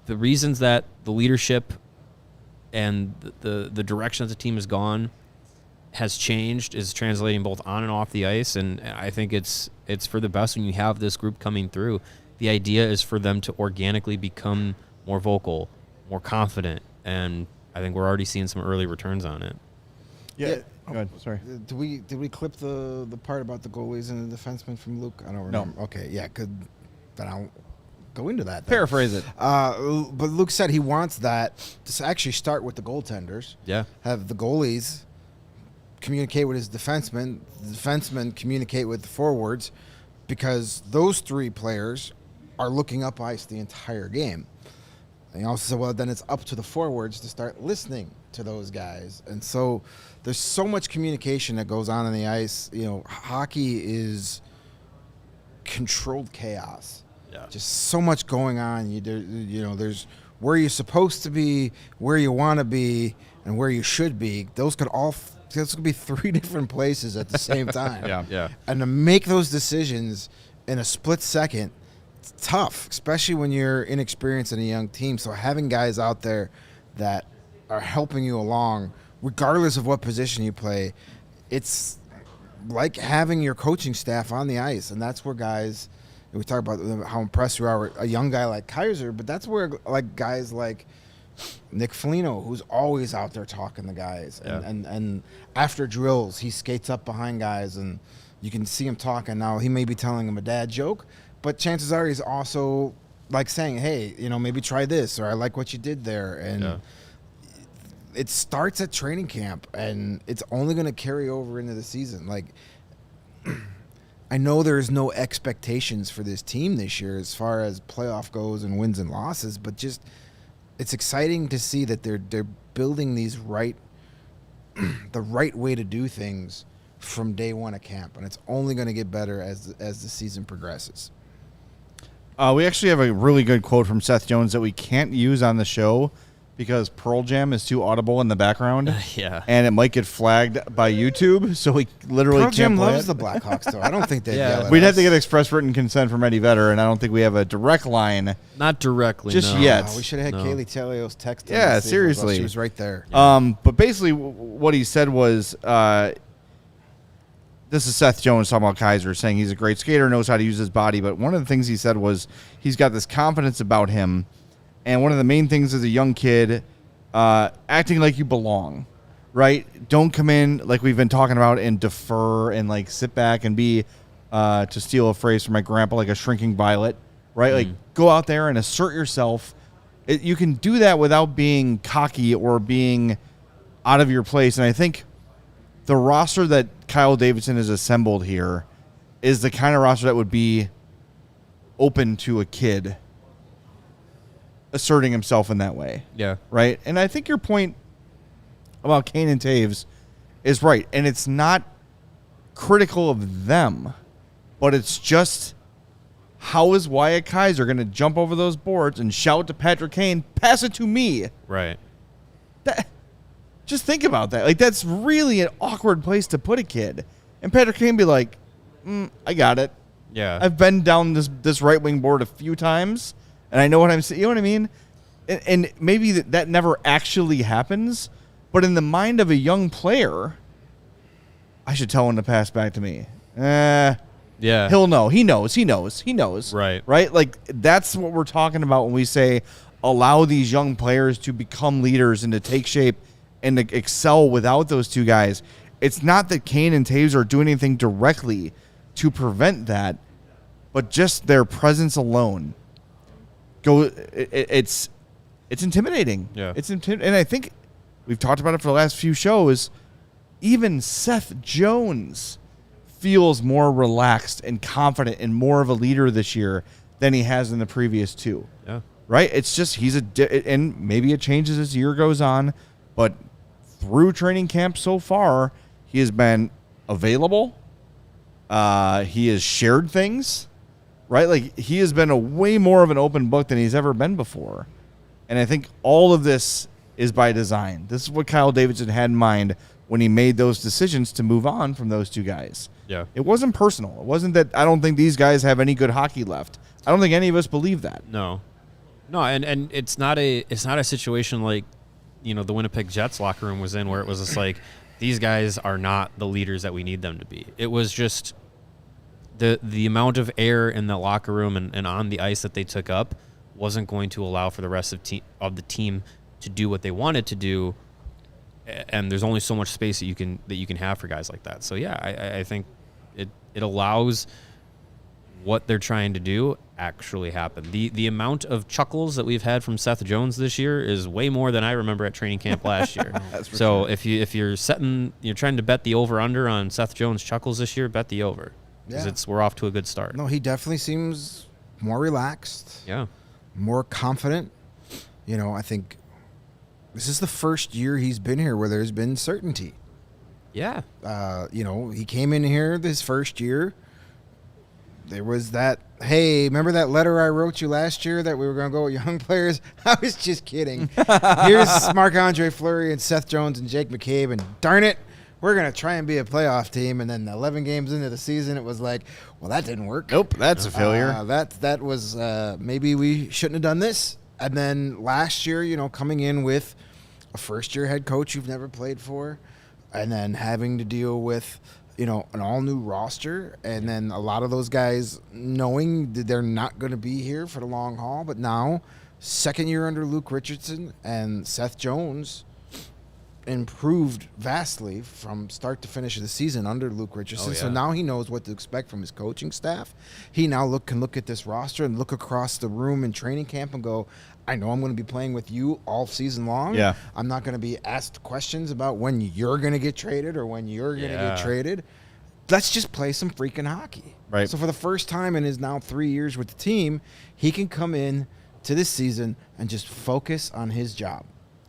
the reasons that the leadership and the direction that the team has gone has changed is translating both on and off the ice. And I think it's for the best when you have this group coming through. The idea is for them to organically become more vocal, more confident, and I think we're already seeing some early returns on it. Yeah. Go ahead. Sorry. Did we clip the part about the goalies and the defensemen from Luke? I don't remember. No. Okay, yeah, then I'll go into that. Then. Paraphrase it. But Luke said he wants that to actually start with the goaltenders. Yeah. Have the goalies communicate with his defensemen, the defensemen communicate with the forwards, because those 3 players are looking up ice the entire game. And he also said, well, then it's up to the forwards to start listening to those guys. And so there's so much communication that goes on the ice. Hockey is controlled chaos. Yeah. Just so much going on. There's where you're supposed to be, where you want to be, and where you should be. Those could be 3 different places at the same time. Yeah. And to make those decisions in a split second, it's tough, especially when you're inexperienced in a young team. So having guys out there that are helping you along, regardless of what position you play, it's like having your coaching staff on the ice. And that's where guys, we talk about how impressed we are with a young guy like Kaiser, but that's where like guys like Nick Foligno, who's always out there talking to guys. And after drills, he skates up behind guys, and you can see him talking. Now, he may be telling them a dad joke, but chances are he's also, like, saying, hey, maybe try this, or I like what you did there. And it starts at training camp, and it's only going to carry over into the season. Like, I know there's no expectations for this team this year as far as playoff goes and wins and losses, but just it's exciting to see that they're building these the right way to do things from day one of camp, and it's only going to get better as the season progresses. We actually have a really good quote from Seth Jones that we can't use on the show because Pearl Jam is too audible in the background. Yeah. And it might get flagged by YouTube, so we literally Pearl Jam can't play loves it. the Blackhawks, though. I don't think they'd yell at We'd us. have to get express written consent from Eddie Vedder, and I don't think we have a direct line. Not directly, Just no. yet. We should have had Kaylee Telios text him. Yeah, and see if seriously. she was right there. But basically what he said was, this is Seth Jones talking about Kaiser, saying he's a great skater, knows how to use his body, but one of the things he said was he's got this confidence about him, and one of the main things as a young kid, acting like you belong, right? Don't come in, like we've been talking about, and defer and, like, sit back and be, to steal a phrase from my grandpa, like a shrinking violet, right? Like, go out there and assert yourself. You can do that without being cocky or being out of your place, and I think the roster that Kyle Davidson has assembled here is the kind of roster that would be open to a kid asserting himself in that way. Yeah. Right? And I think your point about Kane and Taves is right. And it's not critical of them, but it's just how is Wyatt Kaiser going to jump over those boards and shout to Patrick Kane, pass it to me? Right. Just think about that. Like, that's really an awkward place to put a kid. And Patrick Kane be like, I got it. Yeah. I've been down this right wing board a few times, and I know what I'm saying. You know what I mean? And maybe that never actually happens, but in the mind of a young player, I should tell him to pass back to me. Yeah. He'll know. He knows. Right. Right? Like, that's what we're talking about when we say allow these young players to become leaders and to take shape and to excel without those two guys. It's not that Kane and Taves are doing anything directly to prevent that, but just their presence alone. It's intimidating. Yeah. And I think we've talked about it for the last few shows. Even Seth Jones feels more relaxed and confident and more of a leader this year than he has in the previous two. Yeah. Right? It's just and maybe it changes as the year goes on, but through training camp so far, he has been available. He has shared things, right? Like, he has been a way more of an open book than he's ever been before. And I think all of this is by design. This is what Kyle Davidson had in mind when he made those decisions to move on from those two guys. Yeah. It wasn't personal. It wasn't that I don't think these guys have any good hockey left. I don't think any of us believe that. No, and it's not a situation like, the Winnipeg Jets locker room was in, where it was just like, these guys are not the leaders that we need them to be. It was just the amount of air in the locker room and on the ice that they took up wasn't going to allow for the rest of the team to do what they wanted to do. And there's only so much space that you can have for guys like that. So yeah, I think it allows what they're trying to do actually happen. The amount of chuckles that we've had from Seth Jones this year is way more than I remember at training camp last year. So sure. if you're trying to bet the over under on Seth Jones chuckles this year, bet the over, because we're off to a good start. No, he definitely seems more relaxed. Yeah, more confident. I think this is the first year he's been here where there's been certainty. Yeah. He came in here this first year. There was that, hey, remember that letter I wrote you last year that we were going to go with young players? I was just kidding. Here's Marc-Andre Fleury and Seth Jones and Jake McCabe, and darn it, we're going to try and be a playoff team. And then 11 games into the season, it was like, well, that didn't work. Nope, that's a failure. That was maybe we shouldn't have done this. And then last year, coming in with a first-year head coach you've never played for, and then having to deal with an all-new roster, and then a lot of those guys knowing that they're not going to be here for the long haul. But now second year under Luke Richardson, and Seth Jones improved vastly from start to finish of the season under Luke Richardson. So now he knows what to expect from his coaching staff. He now can look at this roster and look across the room in training camp and go, I know I'm going to be playing with you all season long. Yeah. I'm not going to be asked questions about when you're going to get traded or when you're going to get traded. Let's just play some freaking hockey. Right. So for the first time in his now 3 years with the team, he can come in to this season and just focus on his job.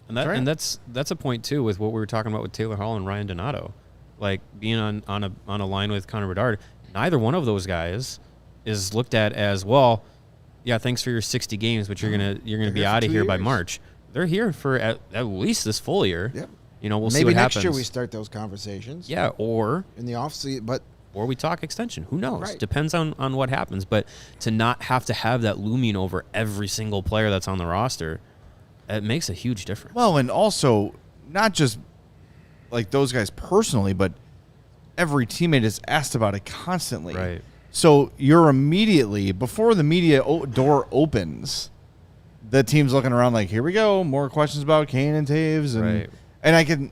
And that's a point too with what we were talking about with Taylor Hall and Ryan Donato, like being on a line with Connor Bedard. Neither one of those guys is looked at as, well, yeah, thanks for your 60 games, but you're gonna be out of here by March. They're here for at least this full year. Yep. We'll see Maybe what next happens. year we start those conversations. Yeah, or in the offseason, or we talk extension. Who knows? Right. Depends on what happens. But to not have to have that looming over every single player that's on the roster, it makes a huge difference. Well, and also not just like those guys personally, but every teammate is asked about it constantly. Right. So you're immediately, before the media door opens, the team's looking around like, here we go, more questions about Kane and Taves. And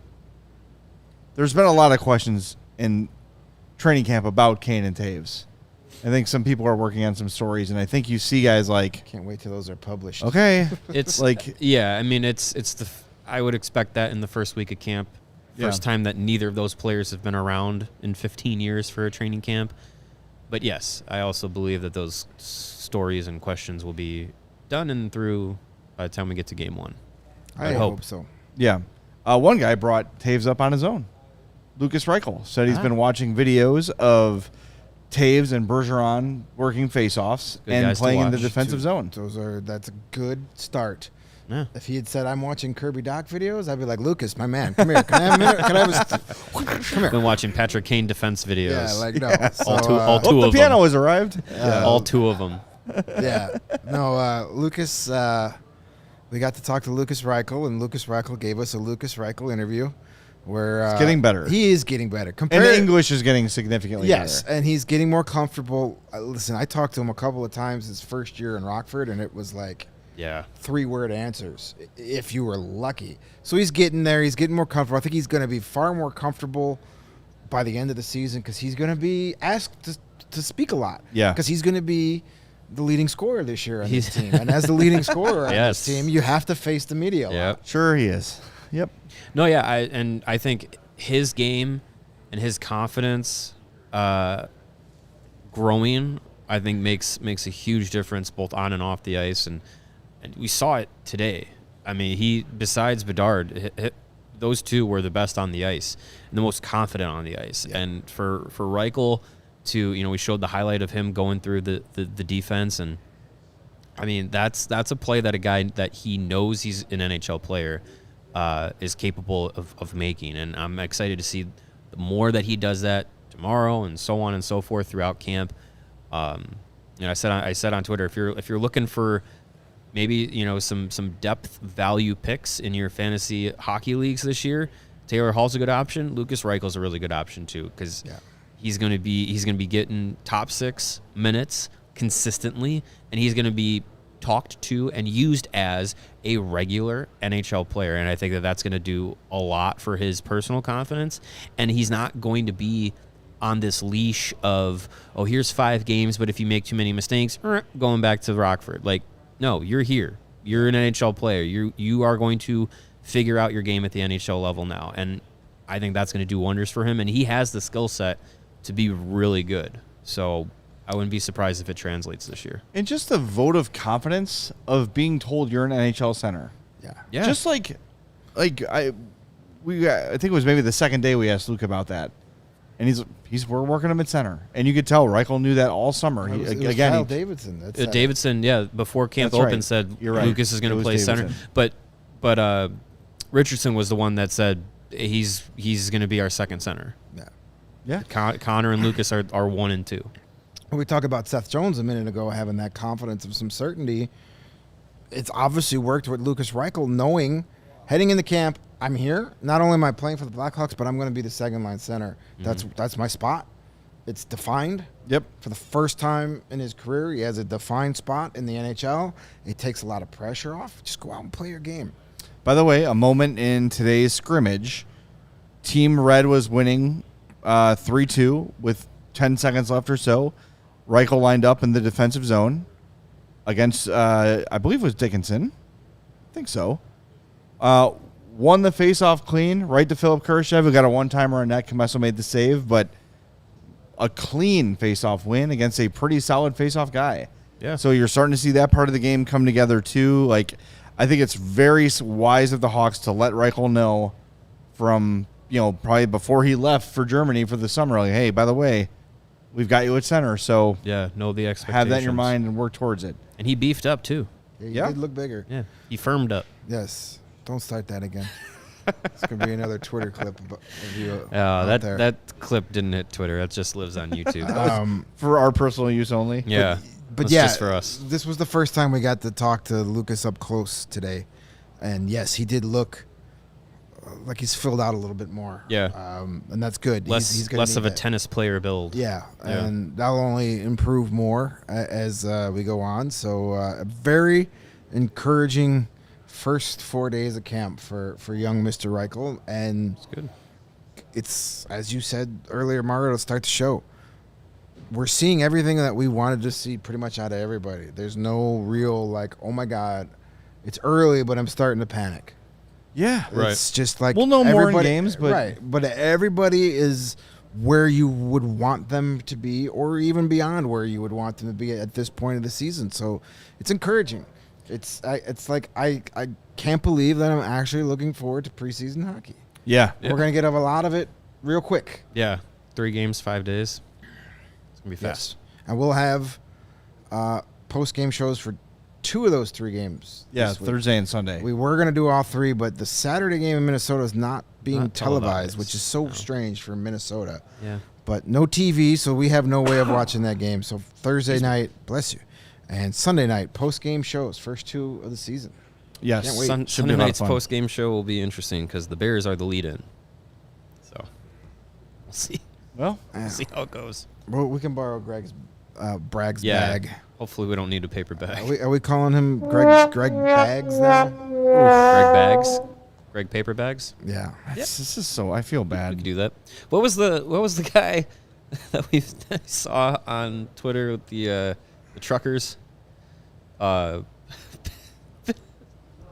there's been a lot of questions in training camp about Kane and Taves. I think some people are working on some stories, and I think you see guys like, can't wait till those are published. Okay. It's like, yeah, I mean, I would expect that in the first week of camp. First time that neither of those players have been around in 15 years for a training camp. But yes, I also believe that those stories and questions will be done and through by the time we get to game one. I hope so. Yeah. One guy brought Taves up on his own. Lukas Reichel said he's been watching videos of Taves and Bergeron working faceoffs and playing in the defensive zone. That's a good start. Yeah. If he had said, I'm watching Kirby Doc videos, I'd be like, Lucas, my man, come here. Can I have a minute? Can I have come here. Been watching Patrick Kane defense videos. Yeah, like, no. So, all two the of piano them. has arrived. All two of them. Yeah. No, Lucas, we got to talk to Lukas Reichel, and Lukas Reichel gave us a Lukas Reichel interview where it's getting better. He is getting better. And the English is getting significantly better. Yes, and he's getting more comfortable. Listen, I talked to him a couple of times his first year in Rockford, and it was like 3-word answers if you were lucky. So he's getting there. He's getting more comfortable. I think he's going to be far more comfortable by the end of the season because he's going to be asked to speak a lot. Yeah. Because he's going to be the leading scorer this year on this team. And as the leading scorer on this team, you have to face the media a lot. Sure he is. Yep. No, yeah, I think his game and his confidence growing, I think makes a huge difference both on and off the ice, and we saw it today. I mean, besides Bedard, those two were the best on the ice and the most confident on the ice. Yeah. And for Reichel to, we showed the highlight of him going through the defense, and I mean that's a play that a guy that he knows he's an NHL player is capable of making, and I'm excited to see the more that he does that tomorrow and so on and so forth throughout camp. I said on Twitter, if you're looking for maybe some depth value picks in your fantasy hockey leagues this year, Taylor Hall's a good option. Lukas Reichel's a really good option too, because he's going to be getting top 6 minutes consistently, and he's going to be talked to and used as a regular NHL player, and I think that's going to do a lot for his personal confidence. And he's not going to be on this leash of, here's 5 games, but if you make too many mistakes, going back to Rockford. Like, no, you're here. You're an NHL player. You are going to figure out your game at the NHL level now, and I think that's going to do wonders for him. And he has the skill set to be really good. So I wouldn't be surprised if it translates this year. And just the vote of confidence of being told you're an NHL center. Yeah. Just I think it was maybe the second day we asked Luke about that, and we're working him at center, and you could tell Reichel knew that all summer. Kyle Davidson. Davidson, before camp opened, said Lucas is going to play Davidson. center, but Richardson was the one that said he's going to be our second center. Yeah. Connor and Lucas are 1 and 2. We talked about Seth Jones a minute ago having that confidence of some certainty. It's obviously worked with Lukas Reichel, knowing heading into camp, I'm here. Not only am I playing for the Blackhawks, but I'm going to be the second line center. That's my spot. It's defined. Yep. For the first time in his career, he has a defined spot in the NHL. It takes a lot of pressure off. Just go out and play your game. By the way, a moment in today's scrimmage, Team Red was winning 3-2 with 10 seconds left or so. Reichel lined up in the defensive zone against, I believe it was Dickinson. I think so. Won the faceoff clean, right to Philip Kurashev, who got a one-timer on net. Comesso made the save, but a clean faceoff win against a pretty solid faceoff guy. Yeah. So you're starting to see that part of the game come together too. Like, I think it's very wise of the Hawks to let Reichel know from, probably before he left for Germany for the summer, like, hey, by the way, we've got you at center, so know the expectations. have that in your mind and work towards it. And he beefed up too. Yeah, he did look bigger. Yeah, he firmed up. Yes. Don't start that again. It's going to be another Twitter clip of you out there. That clip didn't hit Twitter. That just lives on YouTube. For our personal use only. Yeah. But That's yeah, just for us. This was the first time we got to talk to Lukas up close today. And yes, he did look like he's filled out a little bit more. Yeah. And that's good. Less of a tennis player build. Yeah. And that'll only improve more as we go on. So a very encouraging first 4 days of camp for young Mr. Reichel. And It's good. It's, as you said earlier, Mario, it'll start to show. We're seeing everything that we wanted to see pretty much out of everybody. There's no real, like, oh, my God, it's early, but I'm starting to panic. Yeah. Right. It's just like we'll know more in everybody- games, but Right. But everybody is where you would want them to be or even beyond where you would want them to be at this point of the season. So it's encouraging. It's like I can't believe that I'm actually looking forward to preseason hockey. yeah. We're going to get a lot of it real quick. Yeah. 3 games, 5 days. It's going to be fast. And we'll have post-game shows for 2 of those 3 games. Yeah, this week. Thursday and Sunday. We were going to do all 3, but the Saturday game in Minnesota is not being Not televised, televised, which is so strange for Minnesota. Yeah. But no TV, so we have no way of watching that game. So Thursday night, bless you, and Sunday night, post-game shows, first 2 of the season. Yes. Can't wait. Should be Sunday a lot of night's fun. post-game show will be interesting because the Bears are the lead-in. So we'll see. Well, We'll see how it goes. Well, we can borrow Greg's Bragg's Yeah. bag. Hopefully we don't need a paper bag. Are we calling him Greg Bags now? Greg Bags. Greg Paper Bags. Yeah. this is so. I feel We bad. could do that. What was the guy that we saw on Twitter with the truckers?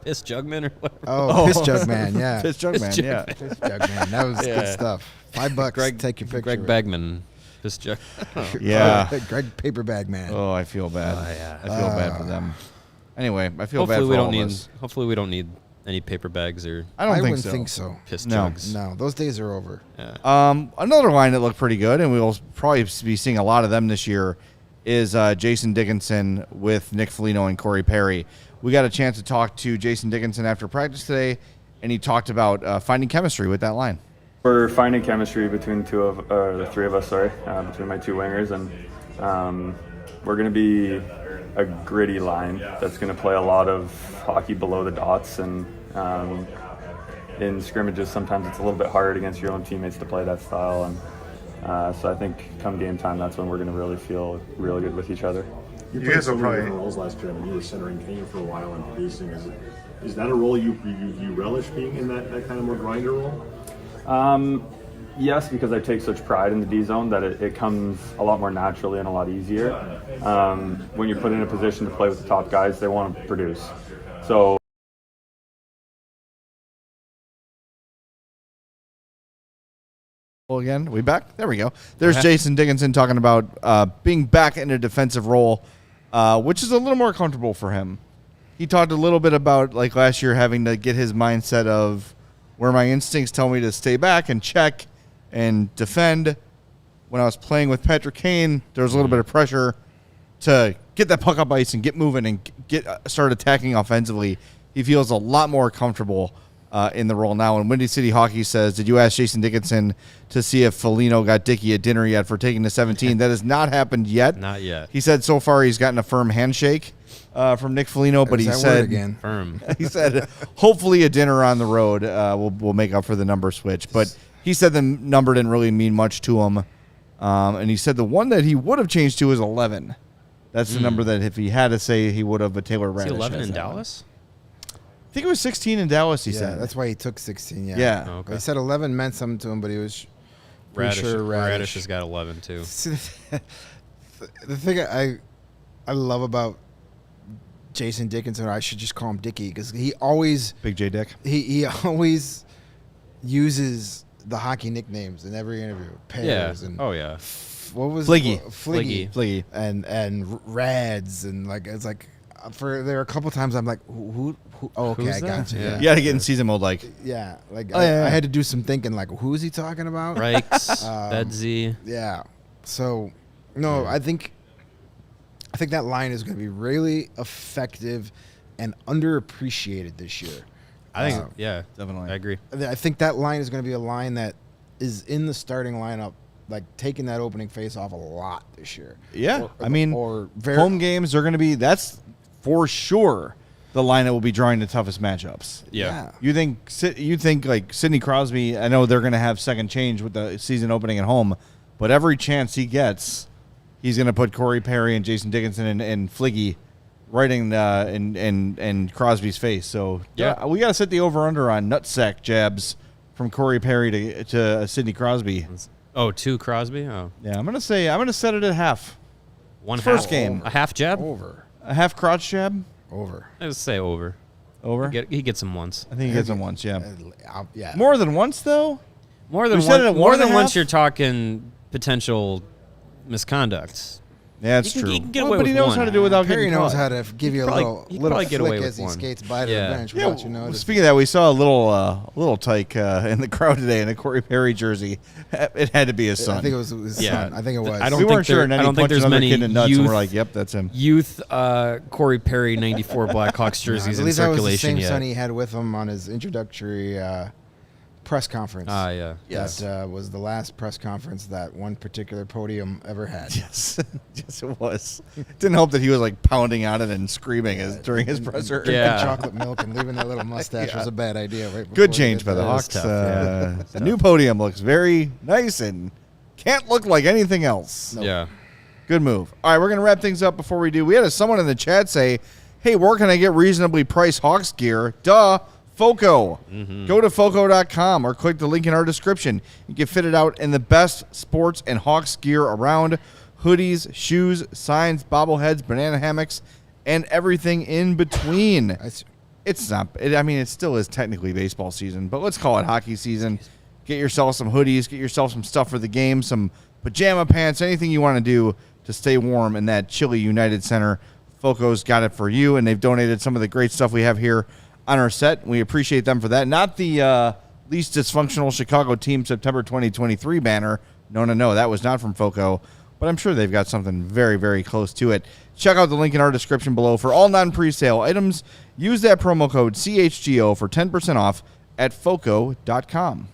Piss Jugman or whatever. Oh, Piss Jug Man, yeah. Piss Jug Man, yeah. Piss Jug Man, that was Yeah. good stuff. $5, take your picture. Greg with it. Bagman. Piss Jug. Yeah. Greg Paper Bag Man. Oh, I feel bad. Oh, yeah. I feel bad for them. Anyway, I feel Hopefully bad for we all don't of need. us. Hopefully we don't need any paper bags or I don't wouldn't so. think so. piss No. jugs. No, those days are over. Yeah. Another line that looked pretty good, and we'll probably be seeing a lot of them this year, is Jason Dickinson with Nick Foligno and Corey Perry. We got a chance to talk to Jason Dickinson after practice today, and he talked about finding chemistry with that line. We're finding chemistry between the 3 of us, between my 2 wingers, and we're going to be a gritty line that's going to play a lot of hockey below the dots, and in scrimmages sometimes it's a little bit hard against your own teammates to play that style, and so I think come game time that's when we're going to really feel really good with each other. You played so many different roles last year. I mean, you were centering Kane for a while and producing. Is that a role you relish being in that kind of more grinder role? Yes, because I take such pride in the D zone that it comes a lot more naturally and a lot easier. When you're put in a position to play with the top guys, they want to produce. So. Well, again, we back? There we go. There's Jason Dickinson talking about being back in a defensive role, which is a little more comfortable for him. He talked a little bit about, like, last year having to get his mindset of where my instincts tell me to stay back and check and defend. When I was playing with Patrick Kane, there was a little bit of pressure to get that puck up ice and get moving and start attacking offensively. He feels a lot more comfortable in the role now. And Windy City Hockey says, did you ask Jason Dickinson to see if Foligno got Dickey a dinner yet for taking the 17? That has not happened yet. Not yet. He said so far he's gotten a firm handshake from Nick Foligno, but he There's that said word again. Firm. he said hopefully a dinner on the road will make up for the number switch. But he said the number didn't really mean much to him And he said the one that he would have changed to is 11. That's the number that if he had to say he would have, but Taylor Radish. 11 has in that one. Dallas? I think it was 16 in Dallas, he said. That's why he took 16, yeah. Yeah. Oh, okay. He said 11 meant something to him, but he was pretty sure Radish has got 11 too. See, the thing I love about Jason Dickinson, or I should just call him Dickie, because he always Big J Dick. he always uses the hockey nicknames in every interview. Pears and Oh yeah. what was Fliggy. Fliggy and Rads, and like it's like there are a couple times I'm like who oh, okay, Who's I that? got you. Yeah. You got to get in season mode like. Yeah, like Oh, yeah. I had to do some thinking, like who is he talking about? Reichs, Bedsy. Yeah. So, no, I think that line is going to be really effective and underappreciated this year. I think, yeah, Definitely. I agree. I think that line is going to be a line that is in the starting lineup, like taking that opening face off a lot this year. Yeah. Or very home games are going to be, that's for sure the line that will be drawing the toughest matchups. Yeah. You think like Sidney Crosby, I know they're going to have second change with the season opening at home, but every chance he gets, he's going to put Corey Perry and Jason Dickinson and Fliggy right in Crosby's face. So, Yeah. we got to set the over-under on nutsack jabs from Corey Perry to Sidney Crosby. Oh, 2 Crosby? Oh. Yeah, I'm going to set it at half. One First half, game. A half jab? over. A half crotch jab? Over. I would say over. Over? He gets him once. I think he gets them once, yeah. Yeah. More than once, though? More than We said it at more 1.5? than once you're talking potential misconduct. Yeah, it's You can- true. you can get away but he with knows one. how to do it without Perry getting knows caught. how to give you a probably- little he could little probably get away flick with as he one. skates by to Yeah. the bench Yeah, without you noticing. speaking of that, we saw a little tyke in the crowd today in a Corey Perry jersey. It had to be his son. I think it was his Yeah. son. I think it was. I don't we think weren't sure, there- and then I he don't think punched there's another many kid in the nuts, and youth- we're like, yep, that's him. Youth Corey Perry 94 Blackhawks I jerseys in believe that was the circulation same yet. son he had with him on his introductory press conference. Yeah. Yes. That was the last press conference that one particular podium ever had. Yes, yes, it was. Didn't help that he was like pounding on it and screaming during his presser. Drinking Yeah. chocolate milk and leaving that little mustache was a bad idea. Right before Good he change did by the that. Hawks. tough, yeah. The new podium looks very nice and can't look like anything else. Yeah. Good move. All right, we're going to wrap things up before we do. We had someone in the chat say, hey, where can I get reasonably priced Hawks gear? Duh, FOCO. Go to FOCO.com or click the link in our description. You can fit it out in the best sports and Hawks gear around. Hoodies, shoes, signs, bobbleheads, banana hammocks, and everything in between. It's not, it still is technically baseball season, but let's call it hockey season. Get yourself some hoodies, get yourself some stuff for the game, some pajama pants, anything you want to do to stay warm in that chilly United Center. FOCO's got it for you, and they've donated some of the great stuff we have here on our set. We appreciate them for that. Not the least dysfunctional Chicago team September 2023 banner. No, that was not from FOCO, but I'm sure they've got something very, very close to it. Check out the link in our description below for all non-presale items. Use that promo code CHGO for 10% off at FOCO.com.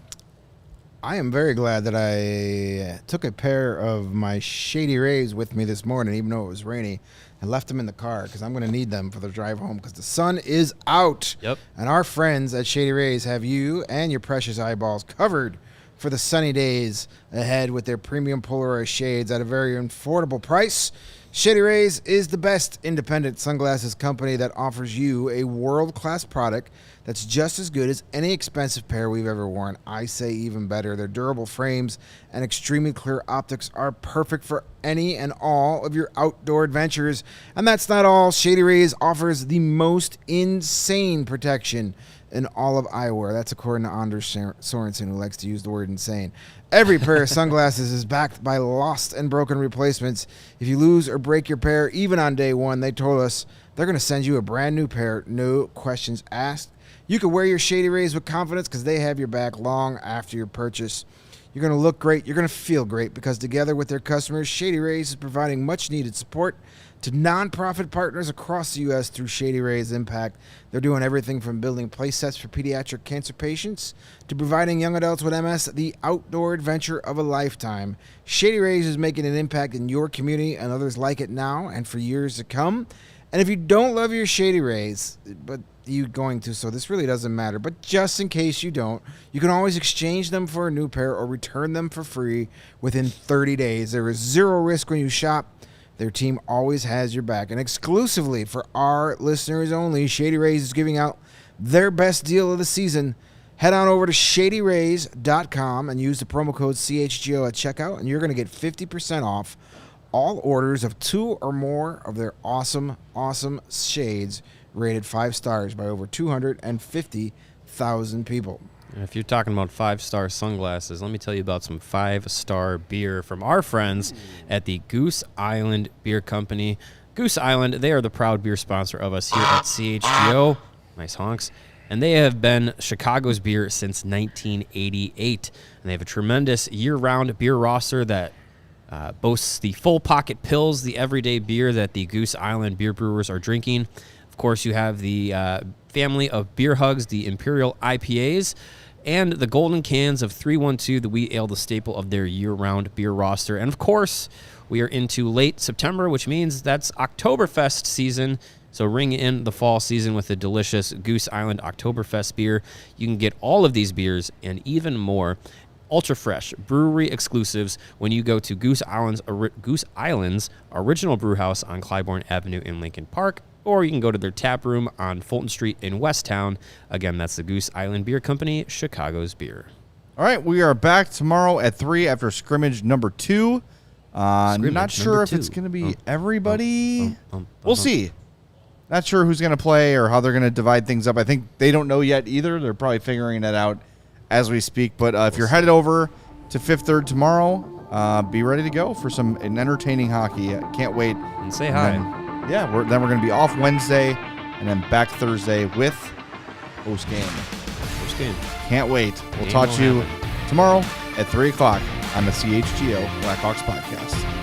I am very glad that I took a pair of my Shady Rays with me this morning, even though it was rainy, and left them in the car because I'm going to need them for the drive home because the sun is out. Yep. And our friends at Shady Rays have you and your precious eyeballs covered for the sunny days ahead with their premium polarized shades at a very affordable price. Shady Rays is the best independent sunglasses company that offers you a world-class product that's just as good as any expensive pair we've ever worn. I say even better. Their durable frames and extremely clear optics are perfect for any and all of your outdoor adventures. And that's not all. Shady Rays offers the most insane protection in all of eyewear. That's according to Anders Sorensen, who likes to use the word insane. Every pair of sunglasses is backed by lost and broken replacements. If you lose or break your pair, even on day one, they told us they're going to send you a brand new pair, no questions asked. You can wear your Shady Rays with confidence because they have your back long after your purchase. You're going to look great. You're going to feel great because together with their customers, Shady Rays is providing much-needed support to nonprofit partners across the U.S. through Shady Rays Impact. They're doing everything from building play sets for pediatric cancer patients to providing young adults with MS the outdoor adventure of a lifetime. Shady Rays is making an impact in your community and others like it now and for years to come. And if you don't love your Shady Rays, but you're going to, so this really doesn't matter. But just in case you don't, you can always exchange them for a new pair or return them for free within 30 days. There is zero risk when you shop. Their team always has your back. And exclusively for our listeners only, Shady Rays is giving out their best deal of the season. Head on over to shadyrays.com and use the promo code CHGO at checkout, and you're going to get 50% off all orders of 2 or more of their awesome, awesome shades rated 5 stars by over 250,000 people. And if you're talking about 5-star sunglasses, let me tell you about some 5-star beer from our friends at the Goose Island Beer Company. Goose Island, they are the proud beer sponsor of us here at CHGO. Nice honks. And they have been Chicago's beer since 1988. And they have a tremendous year-round beer roster that boasts the full pocket pills, the everyday beer that the Goose Island beer brewers are drinking. Of course, you have the family of beer hugs, the Imperial IPAs, and the golden cans of 312, the wheat ale, the staple of their year-round beer roster. And of course, we are into late September, which means that's Oktoberfest season. So ring in the fall season with the delicious Goose Island Oktoberfest beer. You can get all of these beers and even more ultra fresh brewery exclusives when you go to Goose Island's original brew house on Clybourne Avenue in Lincoln Park, or you can go to their tap room on Fulton Street in Westtown. Again, that's the Goose Island Beer Company, Chicago's beer. All right, we are back tomorrow at 3 after scrimmage number 2. Not sure if it's going to be everybody. We'll see. Not sure who's going to play or how they're going to divide things up. I think they don't know yet either. They're probably figuring that out as we speak. But if you're headed over to Fifth Third tomorrow, be ready to go for some entertaining hockey. Can't wait. And say hi. Then we're going to be off Wednesday and then back Thursday with post game. Can't wait. We'll talk to you tomorrow at 3 o'clock on the CHGO Blackhawks podcast.